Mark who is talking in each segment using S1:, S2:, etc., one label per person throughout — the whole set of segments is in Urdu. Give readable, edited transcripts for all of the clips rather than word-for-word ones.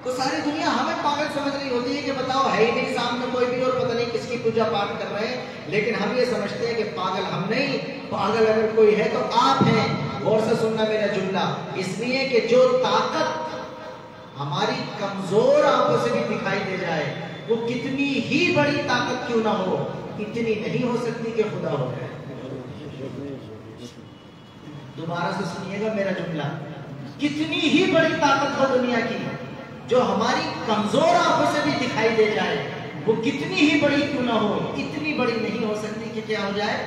S1: تو ساری دنیا ہمیں پاگل سمجھ رہی ہوتی ہے کہ بتاؤ ہے ہی نہیں سامنے کوئی بھی اور پتہ نہیں کس کی پوجا پاٹ کر رہے ہیں، لیکن ہم یہ سمجھتے ہیں کہ پاگل ہم نہیں، پاگل اگر کوئی ہے تو آپ ہیں۔ غور سے سننا میرا جملہ، اس لیے کہ جو طاقت ہماری کمزور آنکھوں سے بھی دکھائی دے جائے، وہ کتنی ہی بڑی طاقت کیوں نہ ہو، اتنی نہیں ہو سکتی کہ خدا ہو جائے۔ دوبارہ سے سنیے گا میرا جملہ، کتنی ہی بڑی طاقت ہو دنیا کی، جو ہماری کمزور آنکھوں سے بھی دکھائی دے جائے، وہ کتنی ہی بڑی کیوں نہ ہو، اتنی بڑی نہیں ہو سکتی کہ کیا ہو جائے۔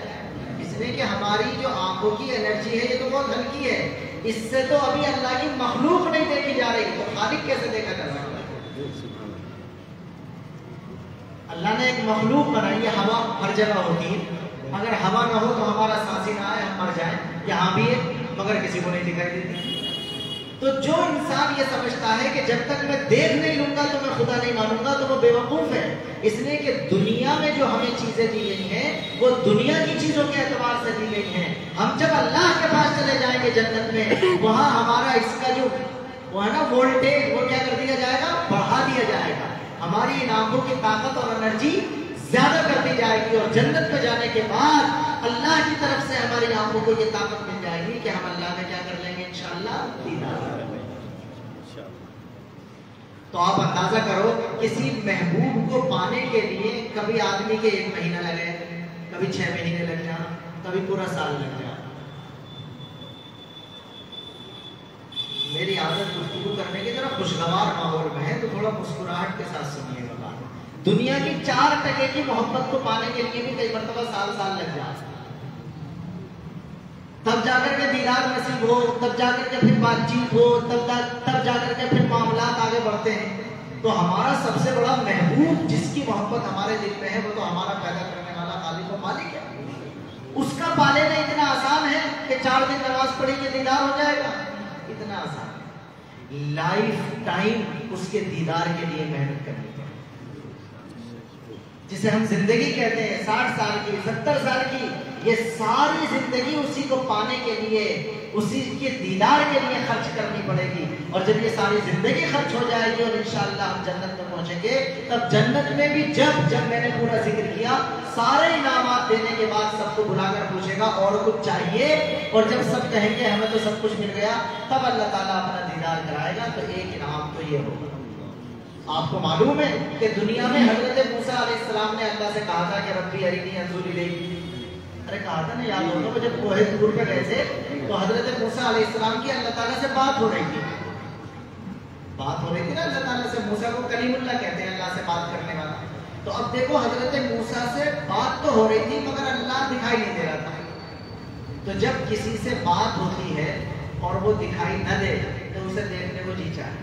S1: اس لیے کہ ہماری جو آنکھوں کی انرجی ہے یہ تو بہت ہلکی ہے، اس سے تو ابھی اللہ کی مخلوق نہیں دیکھی جا رہی، تو خالق کیسے دیکھا جا سکتا ہے؟ اللہ نے ایک مخلوق بنائی ہے، ہوا ہر جگہ ہوتی ہے، اگر ہوا نہ ہو تو ہمارا سانس ہی نہ آئے، ہم مر جائیں، یہاں بھی ہے مگر کسی کو نہیں دکھائی دیتی۔ تو جو انسان یہ سمجھتا ہے کہ جب تک میں دیکھ نہیں لوں گا تو میں خدا نہیں مانوں گا، تو وہ بے وقوف ہے۔ اس لیے کہ دنیا میں جو ہمیں چیزیں دی گئی ہیں وہ دنیا کی چیزوں کے اعتبار سے دی گئی ہیں۔ ہم جب اللہ کے پاس چلے جائیں گے جنت میں، وہاں ہمارا اس کا جو وہ ہے نا وولٹیج، وہ کیا کر دیا جائے گا، بڑھا دیا جائے گا، ہماری ان آنکھوں کی طاقت اور انرجی زیادہ کر دی جائے گی، اور جنت میں جانے کے بعد اللہ کی طرف سے ہماری آنکھوں کو یہ طاقت مل جائے گی کہ ہم اللہ میں کیا کر لیں گے انشاءاللہ، دیدار۔ تو آپ اندازہ کرو کسی محبوب کو پانے کے لیے کبھی آدمی کے 1 مہینہ لگے، کبھی 6 مہینے لگ جائیں، کبھی پورا سال لگ جائے۔ میری عادت گفتگو کرنے کی ذرا خوشگوار ماحول میں ہے تو تھوڑا مسکراہٹ کے ساتھ سنیے گا بات۔ دنیا کی 4% کی محبت کو پانے کے لیے بھی کئی مرتبہ سال لگ جائے، تب جا کر کے دیدار نصیب ہو، تب جا کر کے پھر بات چیت ہو، تب جا کر کے پھر معاملات آگے بڑھتے ہیں۔ تو ہمارا سب سے بڑا محبوب جس کی محبت ہمارے دل میں ہے وہ تو ہمارا پیدا کرنے والا خالق و مالک ہے۔ اس کا پا لینا اتنا آسان ہے کہ 4 دن نماز پڑھی کے دیدار ہو جائے گا، اتنا آسان ہے۔ لائف ٹائم اس کے دیدار کے لیے محنت کرنی پڑے، جسے ہم زندگی کہتے ہیں، 60 سال کی، 70 سال کی، یہ ساری زندگی اسی کو پانے کے لیے، اسی کے دیدار کے لیے خرچ کرنی پڑے گی۔ اور جب یہ ساری زندگی خرچ ہو جائے گی اور انشاءاللہ ہم جنت میں پہنچیں گے، تب جنت میں بھی جب میں نے پورا ذکر کیا، سارے انعامات دینے کے بعد سب کو بلا کر پوچھے گا اور کچھ چاہیے، اور جب سب کہیں گے ہمیں تو سب کچھ مل گیا، تب اللہ تعالیٰ اپنا دیدار کرائے گا۔ تو ایک انعام تو یہ ہوگا۔ آپ کو معلوم ہے کہ دنیا میں حضرت موسیٰ علیہ السلام نے اللہ سے کہا تھا کہ ربی ارینی انظر الیک، ارے کہا تھا نا، یاد ہوگا جب کوہ طور پہ گئے تھے تو حضرت موسیٰ علیہ السلام کی اللہ تعالیٰ سے بات ہو رہی تھی نا، اللہ تعالیٰ سے۔ موسیٰ کو کلیم اللہ کہتے ہیں، اللہ سے بات کرنے والا۔ تو اب دیکھو حضرت موسیٰ سے بات تو ہو رہی تھی مگر اللہ دکھائی نہیں دے رہا تھا۔ تو جب کسی سے بات ہوتی ہے اور وہ دکھائی نہ دے تو اسے دیکھنے کو جی چاہے۔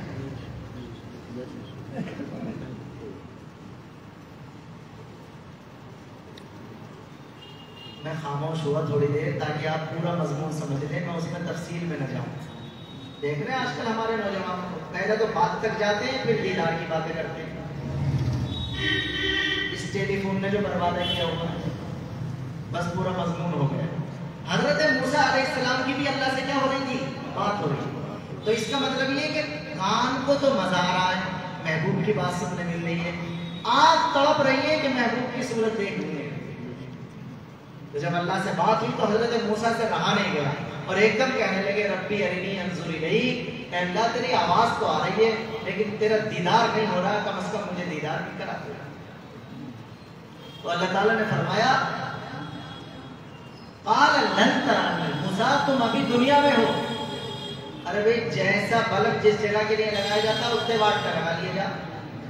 S1: میں خاموش ہوا تھوڑی دیر تاکہ آپ پورا مضمون سمجھ لیں، میں اس میں تفصیل میں نہ جاؤں۔ دیکھ رہے ہیں آج کل ہمارے نوجوان کو، پہلے تو بات تک جاتے ہیں پھر دیدار کی باتیں کرتے ہیں۔ اس ٹیلی فون نے جو برباد کیا ہوا ہے، بس پورا مضمون ہو گیا۔ حضرت موسیٰ علیہ السلام کی بھی اللہ سے کیا ہو رہی تھی، بات ہو رہی تھی۔ تو اس کا مطلب یہ کہ کان کو تو مزہ آ رہا ہے، محبوب کی بات سننے مل رہی ہے، آنکھ تڑپ رہی ہے کہ محبوب کی صورت دیکھنی ہے۔ تو جب اللہ سے بات ہوئی تو حضرت موسیٰ سے رہا نہیں گیا اور ایک دم کہنے لگے ربی ارنی انظر الیک، اے اللہ تیری آواز تو آ رہی ہے لیکن تیرا دیدار نہیں ہو رہا، کم از کم مجھے دیدار بھی کرا دے۔ تو اللہ تعالیٰ نے فرمایا قال لن ترانی، موسیٰ تم ابھی دنیا میں ہو۔ ارے بھائی جیسا بلب جس جگہ کے لیے لگایا جاتا ہے اتنے واٹ کا لگا لیا جا،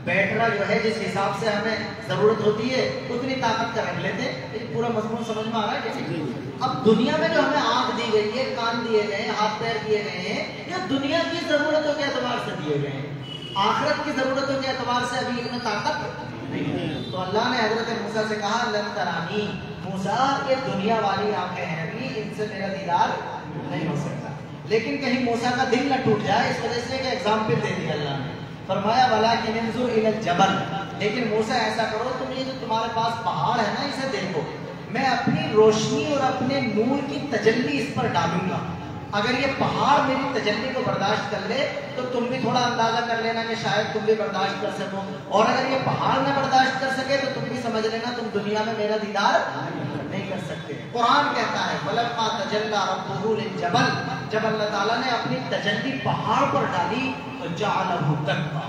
S1: بیٹرا جو ہے جس حساب سے ہمیں ضرورت ہوتی ہے اتنی طاقت کا رکھ لیتے ہیں۔ لیکن پورا مضمون سمجھ میں آ رہا ہے کیسے؟ اب دنیا میں جو ہمیں آنکھ دی گئی ہے، کان دیے گئے ہیں، ہاتھ پیر دیے گئے ہیں، یہ دنیا کی ضرورتوں کے اعتبار سے دیے گئے ہیں، آخرت کی ضرورتوں کے اعتبار سے ابھی ان میں طاقت نہیں ہے۔ تو اللہ نے حضرت موسیٰ سے کہا لن ترانی، موسیٰ یہ دنیا والی آنکھیں ہیں، ابھی ان سے میرا دیدار نہیں ہو سکتا۔ لیکن کہیں موسیٰ کا دل نہ ٹوٹ جائے، اس وجہ سے ایک ایگزامپل دے دیا اللہ نے، فرمایا وَلَٰكِنِ انظُرْ إِلَى الْجَبَلِ، لیکن موسیٰ ایسا کرو تم یہ جو تمہارے پاس پہاڑ ہے نا اسے دیکھو، میں اپنی روشنی اور اپنے نور کی تجلی اس پر ڈالوں گا، اگر یہ پہاڑ میری تجلی کو برداشت کر لے تو تم بھی تھوڑا اندازہ کر لینا کہ شاید تم بھی برداشت کر سکو، اور اگر یہ پہاڑ نہ برداشت کر سکے تو تم بھی سمجھ لینا تم دنیا میں میرا دیدار نہیں کر سکتے۔ قرآن کہتا ہے فلما تجلی ربہ للجبل، جب اللہ تعالیٰ نے اپنی تجلی پہاڑ پر ڈالی تو جعلہ دکا،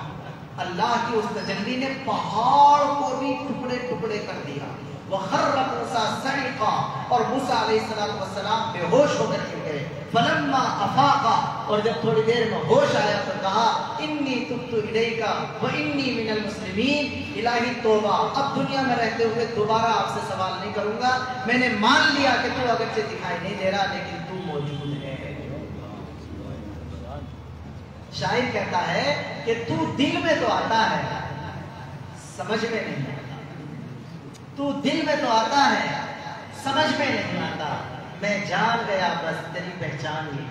S1: اللہ کی اس تجلی نے پہاڑ کو بھی ٹکڑے ٹکڑے کر دیا۔ وخر موسیٰ صعقا، اور موسیٰ علیہ السلام بے ہوش ہو کر گر گئے۔ فلما افاقا، اور جب تھوڑی دیر میں ہوش آیا تو کہا انی تبت الیک وانی من المسلمین، الہی توبہ، اب دنیا میں رہتے ہوئے دوبارہ آپ سے سوال نہیں کروں گا، میں نے مان لیا کہ تو اگرچہ دکھائی نہیں دے رہا لیکن تو موجود ہے۔ شاعر کہتا ہے کہ تو دل میں تو آتا ہے سمجھ میں نہیں آتا، تو دل میں تو آتا ہے سمجھ میں نہیں آتا، میں جان گیا بس تیری پہچان ہی۔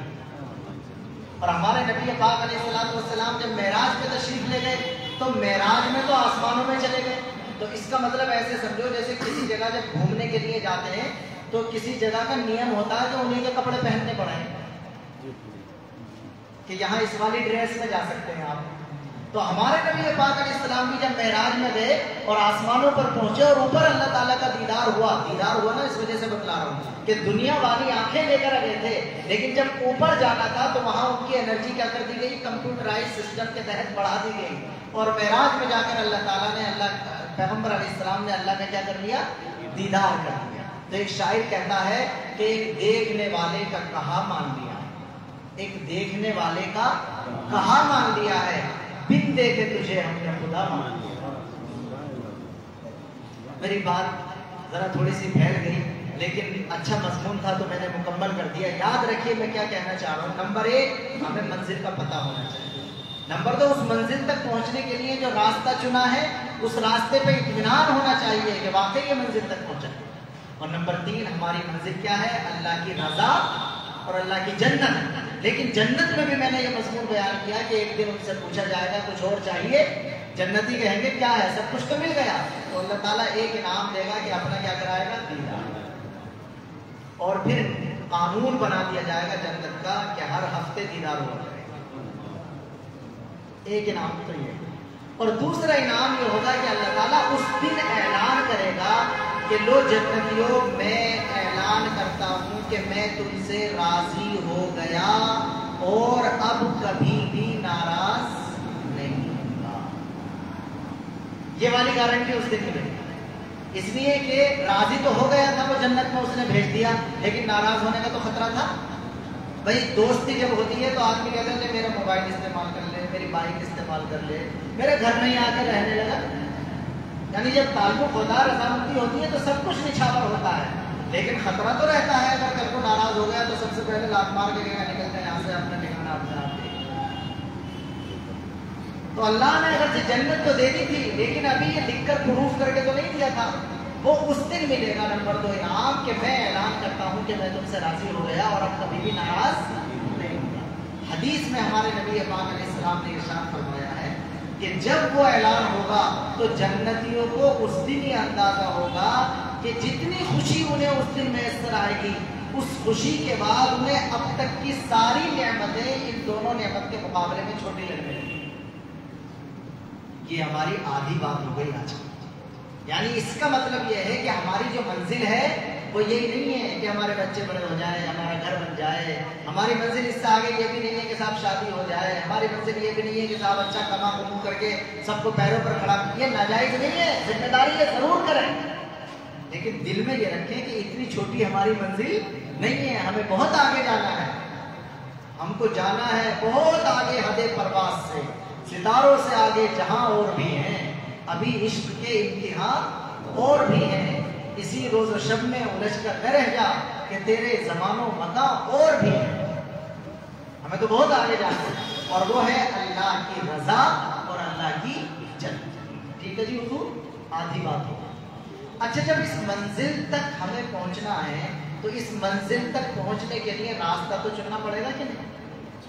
S1: اور ہمارے نبی پاک علیہ السلام جب معراج پہ تشریف لے گئے تو معراج میں تو آسمانوں میں چلے گئے، تو اس کا مطلب ایسے سمجھو جیسے کسی جگہ جب گھومنے کے لیے جاتے ہیں تو کسی جگہ کا نیم ہوتا ہے کہ انہیں کے کپڑے پہننے پڑیں کہ یہاں اس والی ڈریس میں جا سکتے ہیں آپ۔ تو ہمارے نبی پاک علیہ السلام بھی جب معراج میں گئے اور آسمانوں پر پہنچے اور اوپر اللہ تعالیٰ کا دیدار ہوا نا، اس وجہ سے بتلا رہا ہوں کہ دنیا والی آنکھیں لے کر گئے تھے، لیکن جب اوپر جانا تھا تو وہاں ان کی انرجی کیا کر دی گئی، کمپیوٹرائز سسٹم کے تحت بڑھا دی گئی، اور معراج میں جا کر اللہ تعالیٰ نے پیغمبر علیہ السلام نے اللہ کا کیا کر لیا، دیدار کر دیا۔ تو ایک شاعر کہتا ہے کہ ایک دیکھنے والے کا کہا مان لیا، ایک دیکھنے والے کا کہا مان لیا ہے، بن دیکھے تجھے ہم نے خدا مان لیا۔ میری بات ذرا تھوڑی سی پھیل گئی لیکن اچھا مضمون تھا تو میں نے مکمل کر دیا۔ یاد رکھیے میں کیا کہنا چاہ رہا ہوں۔ نمبر 1، ہمیں منزل کا پتہ ہونا چاہیے۔ نمبر 2، اس منزل تک پہنچنے کے لیے جو راستہ چنا ہے اس راستے پہ اطمینان ہونا چاہیے کہ واقعی یہ منزل تک پہنچا۔ اور نمبر 3، ہماری منزل کیا ہے، اللہ کی رضا اور اللہ کی جنت۔ لیکن جنت میں بھی میں نے یہ مضمون بیان کیا کہ ایک دن ان سے پوچھا جائے گا کچھ اور چاہیے، جنتی کہیں گے کیا ہے، سب کچھ تو مل گیا، تو اللہ تعالیٰ ایک انعام دے گا کہ اپنا کیا کرائے گا، دیدار۔ اور پھر قانون بنا دیا جائے گا جنت کا کہ ہر ہفتے دیدار ہوا کرے گا۔ ایک انعام تو یہ، اور دوسرا انعام یہ ہوگا کہ اللہ تعالیٰ اس دن اعلان کرے گا کہ لو جنتیوں، میں اعلان کرتا ہوں کہ میں تم سے راضی ہو گیا اور اب کبھی بھی ناراض نہیں ہوں گا۔ یہ والی گارنٹی اس دن ملے گی، اس لیے کہ راضی تو ہو گیا تھا وہ جنت میں اس نے بھیج دیا، لیکن ناراض ہونے کا تو خطرہ تھا۔ بھائی دوستی جب ہوتی ہے تو آدمی کہتے ہیں میرا موبائل استعمال کر لے، میری بائک استعمال کر لے، میرے گھر میں ہی آ کر رہنے لگا۔ یعنی جب تعلق ہوتا ہے، رضامندی ہوتی ہے تو سب کچھ نچھاور ہوتا ہے، لیکن خطرہ تو رہتا ہے اگر کل کو ناراض ہو گیا تو سب سے پہلے لات مار کے نکلتے ہیں یہاں سے، اپنا ٹھکانا اپنے آپ دے۔ تو اللہ نے اگر جنت تو دے دی تھی لیکن ابھی یہ لکھ کر پروف کر کے تو نہیں دیا تھا، وہ اس دن ملے گا۔ نمبر 2 انعام کہ میں اعلان کرتا ہوں کہ میں تم سے راضی ہو گیا اور اب کبھی بھی ناراض نہیں ہوگا۔ حدیث میں ہمارے نبی پاک علیہ السلام نے ارشاد فرمایا ہے کہ جب وہ اعلان ہوگا تو جنتیوں کو اس دن یہ اندازہ ہوگا کہ جتنی خوشی انہیں اس دن میسر آئے گی، اس خوشی کے بعد انہیں اب تک کی ساری نعمتیں ان دونوں نعمت کے مقابلے میں چھوٹی لگنے لگیں۔ یہ ہماری آدھی بات ہو گئی آج۔ یعنی اس کا مطلب یہ ہے کہ ہماری جو منزل ہے وہ یہی نہیں ہے کہ ہمارے بچے بڑے ہو جائیں، ہمارا گھر بن جائے۔ ہماری منزل اس سے آگے یہ بھی نہیں ہے کہ صاحب شادی ہو جائے۔ ہماری منزل یہ بھی نہیں ہے کہ صاحب اچھا کما کمو کر کے سب کو پیروں پر کھڑا، یہ ناجائز نہیں ہے، ذمہ داری ہے ضرور کریں، لیکن دل میں یہ رکھیں کہ اتنی چھوٹی ہماری منزل نہیں ہے، ہمیں بہت آگے جانا ہے۔ ہم کو جانا ہے بہت آگے، حد پرواز سے، ستاروں سے آگے جہاں اور بھی ہیں، ابھی عشق کے امتحان اور بھی ہیں۔ اسی روز و شب میں الجھ کر نہ رہ جا کہ تیرے زمان و مکان اور بھی ہیں۔ ہمیں تو بہت آگے جانا ہے، اور وہ ہے اللہ کی رضا اور اللہ کی جنت۔ ٹھیک ہے جی حضور، آدھی بات ہو۔ اچھا، جب اس منزل تک ہمیں پہنچنا ہے تو اس منزل تک پہنچنے کے لیے راستہ تو چننا پڑے گا کہ نہیں؟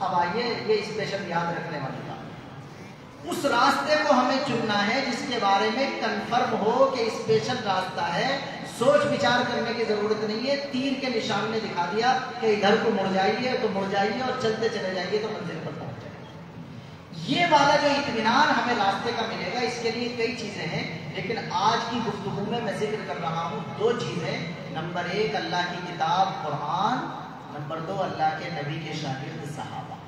S1: اب آئیے یہ اسپیشل یاد رکھنے والی بات، اس راستے کو ہمیں چننا ہے جس کے بارے میں کنفرم ہو کہ اسپیشل راستہ ہے، سوچ وچار کرنے کی ضرورت نہیں ہے، تیر کے نشان نے دکھا دیا کہ ادھر کو مڑ جائیے تو مڑ جائیے اور چلتے چلے جائیے تو منزل پر پہنچ جائیے۔ یہ والا جو اطمینان ہمیں راستے کا ملے گا، اس کے لیے کئی چیزیں ہیں، لیکن آج کی گفتگو میں ذکر کر رہا ہوں 2 چیزیں۔ نمبر 1 اللہ کی کتاب قرآن، نمبر 2 اللہ کے نبی کے شاگرد صحابہ۔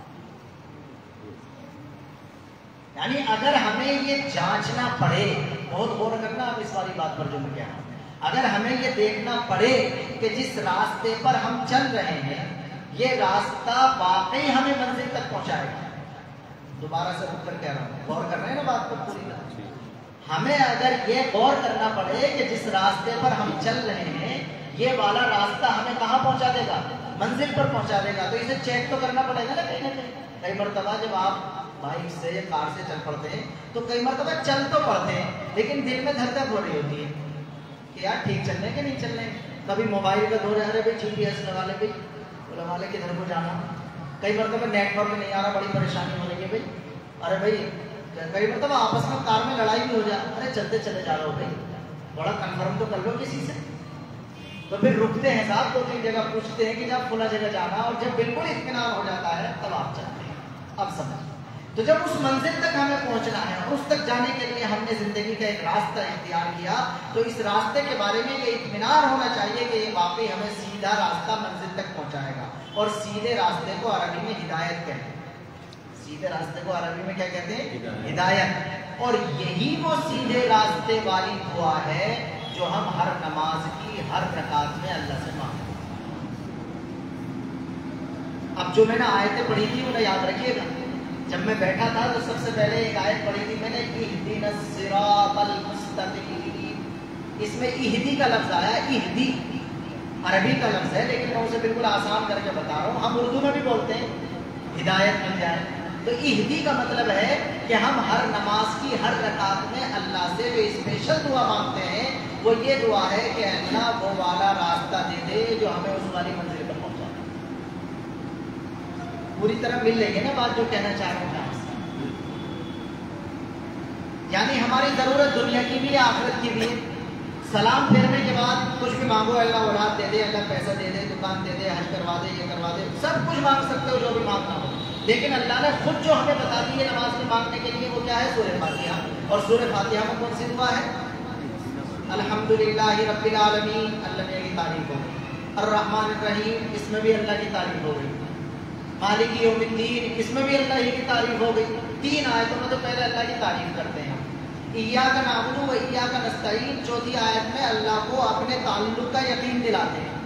S1: یعنی اگر ہمیں یہ جانچنا پڑے، بہت غور کرنا آپ اس والی بات پر جو میں کہہ رہا ہوں، اگر ہمیں یہ دیکھنا پڑے کہ جس راستے پر ہم چل رہے ہیں یہ راستہ واقعی ہمیں منزل تک پہنچائے گا، دوبارہ سے رک کر کہہ رہا ہوں، غور کر رہے ہیں نا بات پر پوری طرح، ہمیں اگر یہ غور کرنا پڑے کہ جس راستے پر ہم چل رہے ہیں یہ والا راستہ ہمیں کہاں پہنچا دے گا، منزل پر پہنچا دے گا، تو اسے چیک تو کرنا پڑے گا نا کہیں نہ کہیں۔ کئی مرتبہ جب آپ بائک سے یا کار سے چل پڑتے ہیں تو کئی مرتبہ چل تو پڑتے ہیں لیکن دل میں دھک دھک ہو رہی ہوتی ہے کہ یار ٹھیک چل رہے ہیں کہ نہیں چل رہے ہیں۔ کبھی موبائل کا دور ہے، ارے بھائی GPS لگا لے، بھائی لگا لے کدھر کو جانا۔ کئی مرتبہ نیٹ ورک نہیں آ رہا، بڑی پریشانی ہو رہی ہے بھائی، ارے بھائی کئی مرتبہ آپس میں کار میں لڑائی بھی ہو جائے، ارے چلتے چلے جا رہا ہو بھائی، بڑا کنفرم تو کر لو کسی سے۔ تو پھر رکتے ہیں صاحب، 2-3 جگہ پوچھتے ہیں کہ جب فلاں جگہ جانا، اور جب بالکل اطمینان ہو جاتا ہے تب آپ چلتے ہیں۔ اب سمجھ، تو جب اس منزل تک ہمیں پہنچنا ہے اور اس تک جانے کے لیے ہم نے زندگی کا ایک راستہ اختیار کیا، تو اس راستے کے بارے میں یہ اطمینان ہونا چاہیے کہ یہ واقعی ہمیں سیدھا راستہ منزل تک پہنچائے گا۔ اور سیدھے راستے کو عربی میں ہدایت کہتے ہیں، سیدھے راستے کو عربی میں کیا کہتے ہیں؟ ہدایت۔ اور یہی وہ سیدھے راستے والی دعا ہے جو ہم ہر نماز کی ہر رکعت میں اللہ سے مانگتے ہیں۔ اب جو میں نے آیتیں پڑھی تھی انہیں یاد رکھیے گا، جب میں بیٹھا تھا تو سب سے پہلے ایک آیت پڑھی تھی میں نے، اہدنا الصراط المستقیم۔ اس میں اہدی کا لفظ آیا، اہدی عربی کا لفظ ہے لیکن میں اسے بالکل آسان کر کے بتا رہا ہوں، ہم اردو میں بھی بولتے ہیں ہدایت مل جائے، تو اہدی کا مطلب ہے کہ ہم ہر نماز کی ہر رکعت میں اللہ سے جو اسپیشل دعا مانگتے ہیں وہ یہ دعا ہے کہ اللہ وہ والا راستہ دے دے جو ہمیں اس والی منزل پر پہنچا۔ پوری طرح مل رہی ہے نا بات جو کہنا چاہ رہا ہوں؟ یعنی ہماری ضرورت دنیا کی بھی ہے، آخرت کی بھی ہے۔ سلام پھیرنے کے بعد کچھ بھی مانگو، اللہ اولاد دے دے، اللہ پیسہ دے دے، دکان دے دے، حج کروا دے، یہ کروا دے، سب کچھ مانگ سکتے ہو جو بھی مانگنا ہو، لیکن اللہ نے خود جو ہمیں بتا دی ہے نماز میں مانگنے کے لیے وہ کیا ہے؟ سورہ فاتحہ۔ اور سورہ فاتحہ میں کون سی دعا ہے؟ الحمدللہ رب العالمین، اللہ نے کی تعریف ہو گئی۔ الرحمن الرحیم، اس میں بھی اللہ کی تعریف ہو گئی۔ مالک یوم الدین، اس میں بھی اللہ ہی کی تعریف ہو گئی۔ 3 آیتوں میں تو پہلے اللہ کی تعریف کرتے ہیں۔ ایاک نعبد و ایاک نستعین، 4تھی آیت میں اللہ کو اپنے تعلق کا یقین دلاتے ہیں۔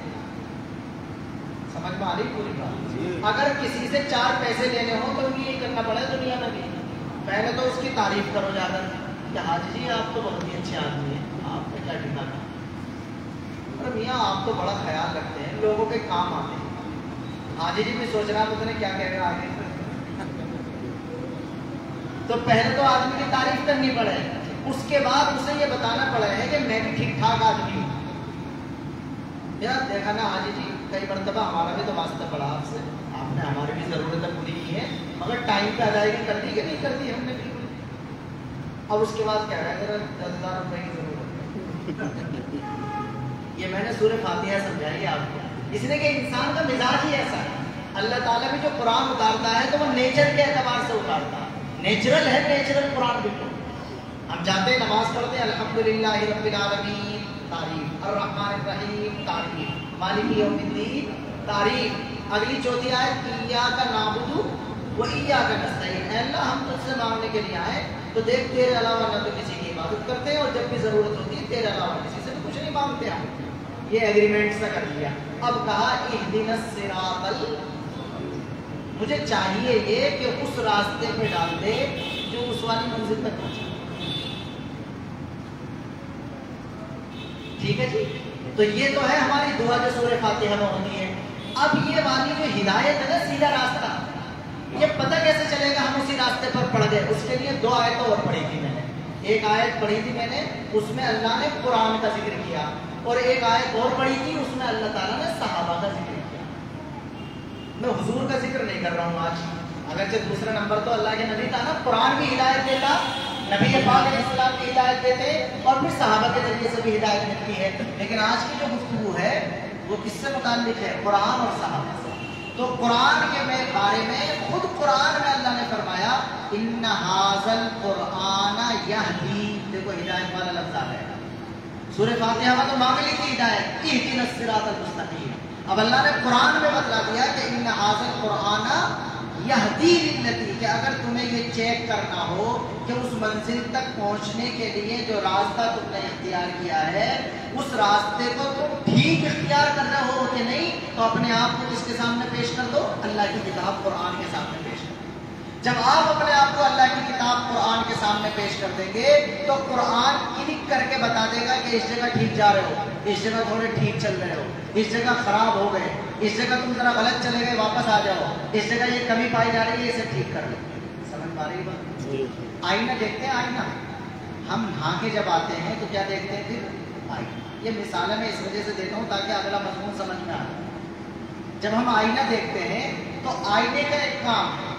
S1: سمجھ میں آ رہی پوری بات؟ اگر کسی سے 4 پیسے لینے ہوں تو بھی یہی کرنا پڑے دنیا میں بھی، پہلے تو اس کی تعریف کرو جا کر کہ حاجی جی آپ تو بہت ہی اچھے آدمی ہیں، آپ نے کیا ٹھکانا، اور میاں آپ تو بڑا خیال رکھتے ہیں، لوگوں کے کام آتے ہیں۔ حاجی جی بھی سوچ رہا پتہ نہیں کیا کہہ رہا آگے، تو پہلے تو آدمی کی تعریف کرنی پڑے، اس کے بعد اسے یہ بتانا پڑا ہے کہ میں بھی ٹھیک ٹھاک آدمی ہوں۔ یار دیکھا نا حاجی جی، کئی مرتبہ ہمارا بھی تو واسطہ پڑا آپ سے، آپ نے ہماری بھی ضرورتیں پوری کی ہیں، مگر ٹائم پہ ادائیگی کر دی کہ نہیں کر دی ہم نے بالکل۔ اب اس کے بعد کیا ہے، میرا 10,000 روپئے کی ضرورت ہے۔ یہ میں نے سورہ فاتحہ سمجھائی آپ کو، اس لیے کہ انسان کا مزاج ہی ایسا ہے۔ اللہ تعالیٰ بھی جو قرآن اتارتا ہے تو وہ نیچر کے اعتبار سے اتارتا ہے، نیچرل ہے، نیچرل قرآن بالکل۔ ہم جاتے ہیں نماز پڑھتے ہیں، الحمدللہ رب العالمین تعریف، الرحمن الرحیم تعریف، مالک یوم الدین تعریف۔ اگلی 4تھی آیت، ایاک نعبد و ایاک نستعین، اے اللہ ہم تجھ سے مانگنے کے لیے آئے تو دیکھ تیرے علاوہ نہ تو کسی کی عبادت کرتے ہیں، اور جب بھی ضرورت ہوتی ہے تیرے علاوہ کسی سے کچھ نہیں مانگتے ہم۔ یہ ایگریمنٹ سا کر لیا۔ اب کہا اہدنا الصراط، مجھے چاہیے یہ کہ اس راستے پہ ڈال دے جو اس والی منزل تک پہنچے۔ ٹھیک ہے جی، تو یہ تو ہے ہماری دعا جو سورہ فاتحہ میں ہوتی ہے۔ اب یہ والی جو ہدایت ہے نا، سیدھا راستہ، یہ پتہ کیسے چلے گا ہم اسی راستے پر پڑھ گئے؟ اس کے لیے 2 آیتیں اور پڑھی تھی میں نے۔ ایک آیت پڑھی تھی میں نے، اس میں اللہ نے قرآن کا ذکر کیا، اور ایک آیت اور پڑھی تھی اس میں اللہ تعالیٰ نے صحابہ کا ذکر کیا۔ میں حضور کا ذکر نہیں کر رہا ہوں آج، اگرچہ دوسرا نمبر تو اللہ کے نبی کا نا، قرآن بھی ہدایت دیتا نبی پاک علیہ السلام کی ہدایت دیتے اور پھر صحابہ کے ذریعے سے بھی ہدایت ملتی ہے. لیکن آج کی جو گفتگو ہے وہ کس سے متعلق ہے؟ قرآن اور صحابہ سے. تو قرآن کے بارے میں خود قرآن میں اللہ نے فرمایا ان ھذا القرآن یہدی. دیکھو ہدایت والا لفظ آ ہے سورہ فاتحہ میں تو معاملے کی ہدایت اہدنا الصراط المستقیم. اب اللہ نے قرآن میں بتلا دیا کہ ان ھذا القرآن یہدی للتی، کہ اگر تمہیں یہ چیک کرنا ہو کہ اس منزل تک پہنچنے کے لیے جو راستہ تم نے اختیار کیا ہے اس راستے کو تم ٹھیک اختیار کر رہے ہو کہ نہیں، تو اپنے آپ کو کس کے سامنے پیش کر دو؟ اللہ کی کتاب قرآن کے سامنے پیش کر دو. جب آپ اپنے آپ کو اللہ کی کتاب قرآن کے سامنے پیش کر دیں گے تو قرآن کلک کر کے بتا دے گا کہ اس جگہ ٹھیک جا رہے ہو، اس جگہ تھوڑے ٹھیک چل رہے ہو، اس جگہ خراب ہو گئے، اس جگہ تم ذرا غلط چلے گئے واپس آ جاؤ، اس جگہ یہ کمی پائی جا رہی ہے اسے ٹھیک کر لو. سمجھ پا رہی بات؟ آئینہ دیکھتے ہیں، آئینہ ہم نہا کے جب آتے ہیں تو کیا دیکھتے ہیں؟ پھر آئینہ. یہ مثالیں میں اس وجہ سے دیتا ہوں تاکہ اگلا مضمون سمجھ میں آئے. جب ہم آئینہ دیکھتے ہیں تو آئینے کا ایک کام ہے،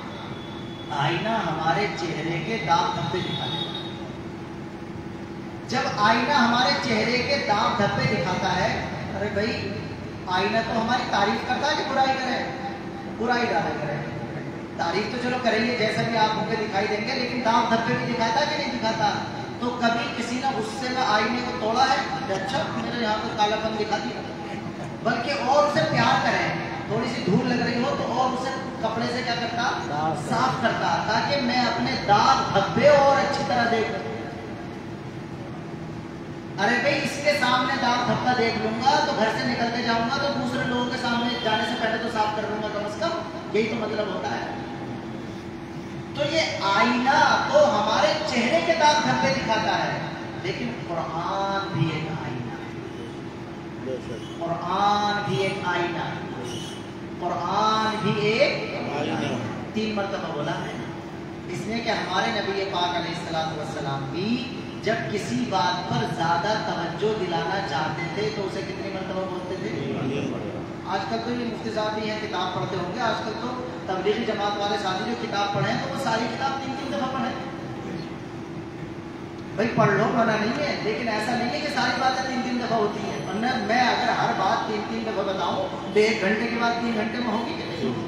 S1: آئینہ ہمارے چہرے کے داغ دھبے دکھاتا ہے. جب آئینہ ہمارے چہرے کے داغ دھبے دکھاتا ہے، ارے بھائی آئینہ تو ہماری تعریف کرتا ہے کہ برائی کرے؟ برائی ڈالا کرے. تعریف تو چلو کریں گے جیسا بھی آپ ہوں گے دکھائی دیں گے، لیکن داغ دھبے بھی دکھاتا کہ نہیں دکھاتا؟ تو کبھی کسی نے غصے میں آئینے کو توڑا ہے کہ اچھا میرے یہاں کو کالا پن دکھا دیا؟ بلکہ اور اسے پیار کریں، تھوڑی سی دھول لگ رہی ہو تو اور اسے کپڑے سے کیا کرتا؟ صاف کرتا، تاکہ میں اپنے داغ دھبے اور اچھی طرح دیکھ لوں. ارے بھائی اس کے سامنے داغ دھبا دیکھ لوں گا تو گھر سے نکل کے جاؤں گا تو دوسرے لوگوں کے سامنے جانے سے پہلے تو صاف کر لوں گا کم از کم. یہی تو مطلب ہوتا ہے. تو یہ آئینہ تو ہمارے چہرے کے داغ دھبے دکھاتا ہے، لیکن قرآن بھی ایک آئینہ ہے. قرآن بھی ایک آئینہ ہے. قرآن بھی ایک آئینہ. 3 مرتبہ بولا ہے اس نے کہ ہمارے نبی پاک علیہ السلام بھی جب کسی بات پر زیادہ توجہ دلانا چاہتے تھے تو اسے کتنی مرتبہ بولتے تھے؟ آج کل تو یہ مفتی صاحب بھی ہیں کتاب پڑھتے ہوں گے، آج کل تو تبلیغی جماعت والے ساتھی جو کتاب پڑھیں تو وہ ساری کتاب 3 دفعہ پڑھیں. بھائی پڑھ لو، منع نہیں ہے، لیکن ایسا نہیں ہے کہ ساری باتیں 3 دفعہ ہوتی ہیں. ورنہ میں اگر ہر بات 3 دفعہ بتاؤں تو 1 گھنٹے کے بعد 3 گھنٹے میں ہوگی کہ نہیں؟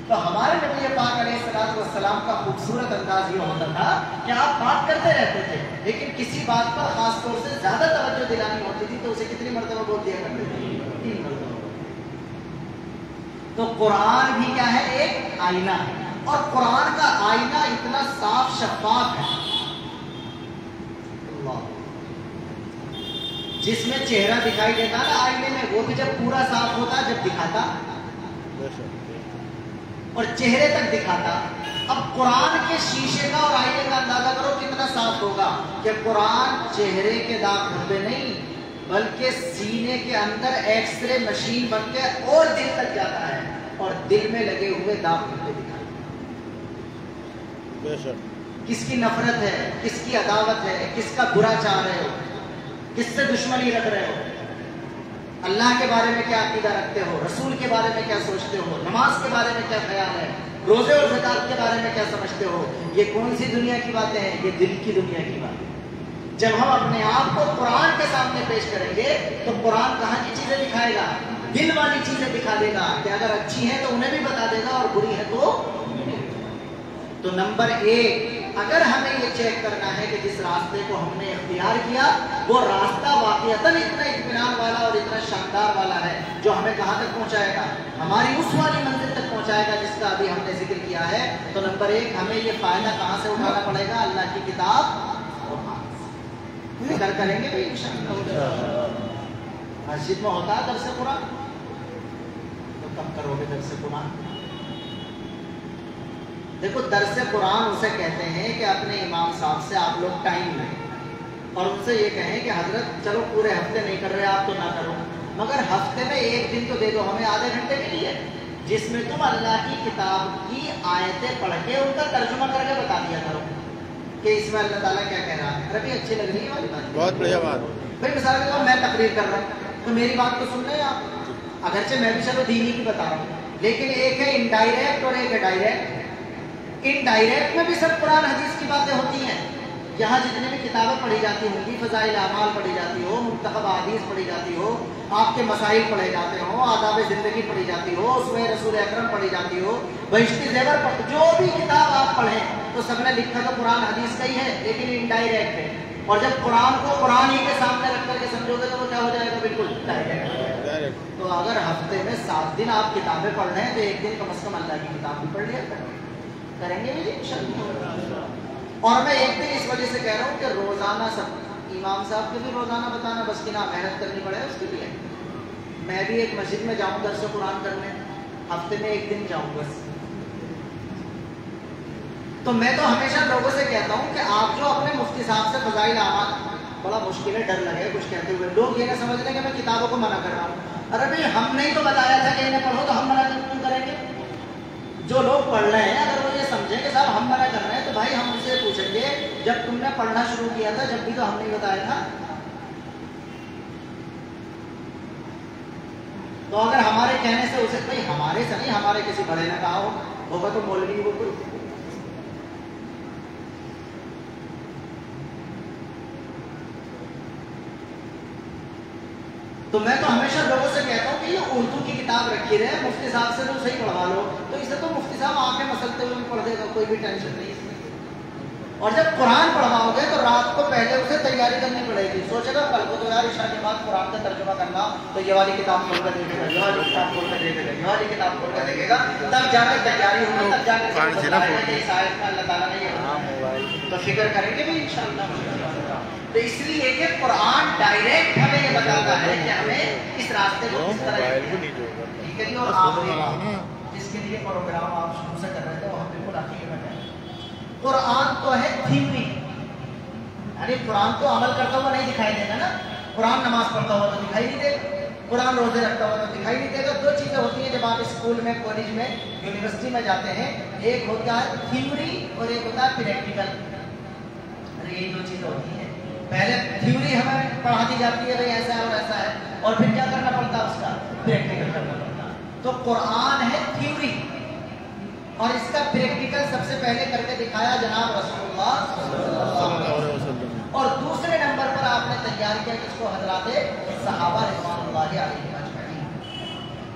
S1: تو ہمارے نبی پاک علیہ السلام کا خوبصورت انداز یہ ہوتا تھا کہ آپ بات کرتے رہتے تھے، لیکن کسی بات پر خاص طور سے زیادہ توجہ دلانی ہوتی تھی تو اسے کتنی مرتبہ بول دیا کرتے تھے؟ 3 مرتبہ. تو قرآن بھی کیا ہے؟ ایک آئینہ ہے. اور قرآن کا آئینہ اتنا صاف شفاف ہے، اللہ جس میں چہرہ دکھائی دیتا نا آئینے میں، وہ بھی جب پورا صاف ہوتا جب دکھاتا اور چہرے تک دکھاتا. اب قرآن کے شیشے کا اور آئینے کا اندازہ کرو کتنا صاف ہوگا کہ قرآن چہرے کے داغ دھبے نہیں بلکہ سینے کے اندر ایکس رے مشین بن کے اور دل تک جاتا ہے اور دل میں لگے ہوئے داغ دھبے دکھاتا. کس کی نفرت ہے، کس کی عداوت ہے، کس کا برا چاہ رہے ہو، کس سے دشمنی رکھ رہے ہو، اللہ کے بارے میں کیا عقیدہ رکھتے ہو، رسول کے بارے میں کیا سوچتے ہو، نماز کے بارے میں کیا خیال ہے، روزے اور زکات کے بارے میں کیا سمجھتے ہو. یہ کون سی دنیا کی باتیں ہیں؟ یہ دل کی دنیا کی باتیں. جب ہم اپنے آپ کو قرآن کے سامنے پیش کریں گے تو قرآن کہاں کی چیزیں دکھائے گا؟ دل والی چیزیں دکھا دے گا کہ اگر اچھی ہیں تو انہیں بھی بتا دے گا اور بری ہے تو نمبر 1 اگر ہمیں یہ چیک کرنا ہے کہ جس راستے کو ہم نے اختیار کیا وہ راستہ واقعتاً اتنا اطمینان والا اور اتنا شاندار والا ہے جو ہمیں کہاں تک پہنچائے گا؟ ہماری اس والی منزل تک پہنچائے گا جس کا ابھی ہم نے ذکر کیا ہے. تو نمبر 1 ہمیں یہ فائدہ کہاں سے اٹھانا پڑے گا؟ اللہ کی کتاب اور فکر کریں گے بھائی انشاءاللہ. مسجد میں ہوتا ہے درس قرآن تو کب کرو گے درس قرآن؟ دیکھو درس قرآن اسے کہتے ہیں کہ اپنے امام صاحب سے آپ لوگ ٹائم لیں اور ان سے یہ کہیں کہ حضرت چلو پورے ہفتے نہیں کر رہے آپ تو نہ کرو، مگر ہفتے میں 1 دن تو دے دو ہمیں آدھے گھنٹے کے لیے جس میں تم اللہ کی کتاب کی آیتیں پڑھ کے ان کا ترجمہ کر کے بتا دیا کرو کہ اس میں اللہ تعالیٰ کیا کہہ رہا ہے. ابھی اچھی لگ رہی ہے والی بات، بہت بڑھیا بات. بھائی مثال کے طور میں تقریر کر رہا ہوں تو میری بات تو سن رہے ہیں آپ، اگرچہ میں بھی چلو دینی کی بتا رہا ہوں، لیکن ایک ہے انڈائریکٹ اور ایک ہے ڈائریکٹ. انڈائریکٹ میں بھی سب قرآن حدیث کی باتیں ہوتی ہیں. یہاں جتنے بھی کتابیں پڑھی جاتی ہوں گی، فضائل اعمال پڑھی جاتی ہو، منتخب احادیث پڑھی جاتی ہو، آپ کے مسائل پڑھے جاتے ہوں، آداب زندگی پڑھی جاتی ہو، اس میں رسول اکرم پڑھی جاتی ہو، بہشتی زیور جو بھی کتاب آپ پڑھیں تو سب نے لکھا تو قرآن حدیث کا ہی ہے، لیکن انڈائریکٹ ہے. اور جب قرآن کو قرآن ہی کے سامنے رکھ کر کے سمجھو گے تو وہ کیا ہو جائے گا؟ بالکل ڈائریکٹ. تو اگر ہفتے میں 7 دن آپ کتابیں پڑھ رہے ہیں تو ایک دن کم از کم اللہ کی کتاب بھی پڑھ لیا کریں گے بھی انشاءاللہ. اور میں ایک دن اس وجہ سے کہہ رہا ہوں کہ روزانہ سب امام صاحب کے بھی روزانہ بتانا بس کی نہ محنت کرنی پڑے اس کے لیے. میں بھی ایک مسجد میں جاؤں درس قرآن کرنے، ہفتے میں ایک دن جاؤں بس. تو میں تو ہمیشہ لوگوں سے کہتا ہوں کہ آپ جو اپنے مفتی صاحب سے فضائل اعمال، بڑا مشکل ہے، ڈر لگے کچھ کہتے ہوئے، لوگ یہ نہ سمجھ لیں کہ میں کتابوں کو منع کر رہا ہوں. ارے بھائی ہم نے ہی تو بتایا تھا کہ انہیں پڑھو تو ہم منع کیوں کریں گے؟ جو لوگ پڑھ رہے ہیں اگر وہ یہ سمجھیں کہ صاحب ہم منع کر رہے ہیں تو بھائی ہم ان سے پوچھیں گے جب تم نے پڑھنا شروع کیا تھا جب بھی تو ہم نے بتایا تھا. تو اگر ہمارے کہنے سے اسے بھائی ہمارے سے نہیں، ہمارے کسی بڑے نے کہا ہوگا تو مولوی وہ کوئی. تو میں تو ہمیشہ لوگوں سے کہتا ہوں کہ یہ اردو کی کتاب رکھی رہے، مفتی صاحب سے تو صحیح پڑھوا لو. تو اسے تو مفتی صاحب آنکھیں مسلتے ہوئے بھی پڑھ دے گا، کوئی بھی ٹینشن نہیں اس میں. اور جب قرآن پڑھواؤ گے تو رات کو پہلے اسے تیاری کرنی پڑے گی. سوچے گا کل کو تو یار عشاء کے بعد قرآن کا ترجمہ کرنا، تو یہ والی کتاب کھول کر دیکھے گا، یہ والی کتاب کھول کر دیکھے گا، یہ والی کتاب کھول کر دیکھے گا، تب جا کے تیاری ہوگی، تب جا کے اللہ تعالیٰ نے یہ تو فکر کریں گے بھی انشاءاللہ. تو اس لیے کہ قرآن ڈائریکٹ ہمیں یہ بتاتا ہے کہ ہمیں اس راستے کو کس طرح ٹھیک ہے جی. اور آپ جس کے لیے پروگرام آپ شروع سے کر رہے تھے وہ ہم بالکل آخر میں کہیں قرآن تو ہے تھیوری، یعنی قرآن تو عمل کرتا ہوا نہیں دکھائی دے گا نا. قرآن نماز پڑھتا ہوا تو دکھائی نہیں دے گا، قرآن روزے رکھتا ہوا تو دکھائی نہیں دے گا. 2 چیزیں ہوتی ہیں جب آپ اسکول میں، کالج میں، یونیورسٹی میں جاتے ہیں، ایک ہوتا ہے تھیوری اور ایک ہوتا ہے پریکٹیکل. یہی 2 چیزیں ہوتی ہیں. پہلے تھیوری ہمیں پڑھا دی جاتی ہے بھائی ایسا ہے اور ایسا ہے، اور پھر کیا کرنا پڑتا ہے اس کا پریکٹیکل کرنا پڑتا ہے. تو قرآن ہے تھیوری اور اس کا پریکٹیکل سب سے پہلے کر کے دکھایا جناب رسول اللہ صلی اللہ علیہ وسلم. اور دوسرے نمبر پر آپ نے تیار کیا کس کو؟ حضرات صحابہ رضوان اللہ علیہ اجمعین.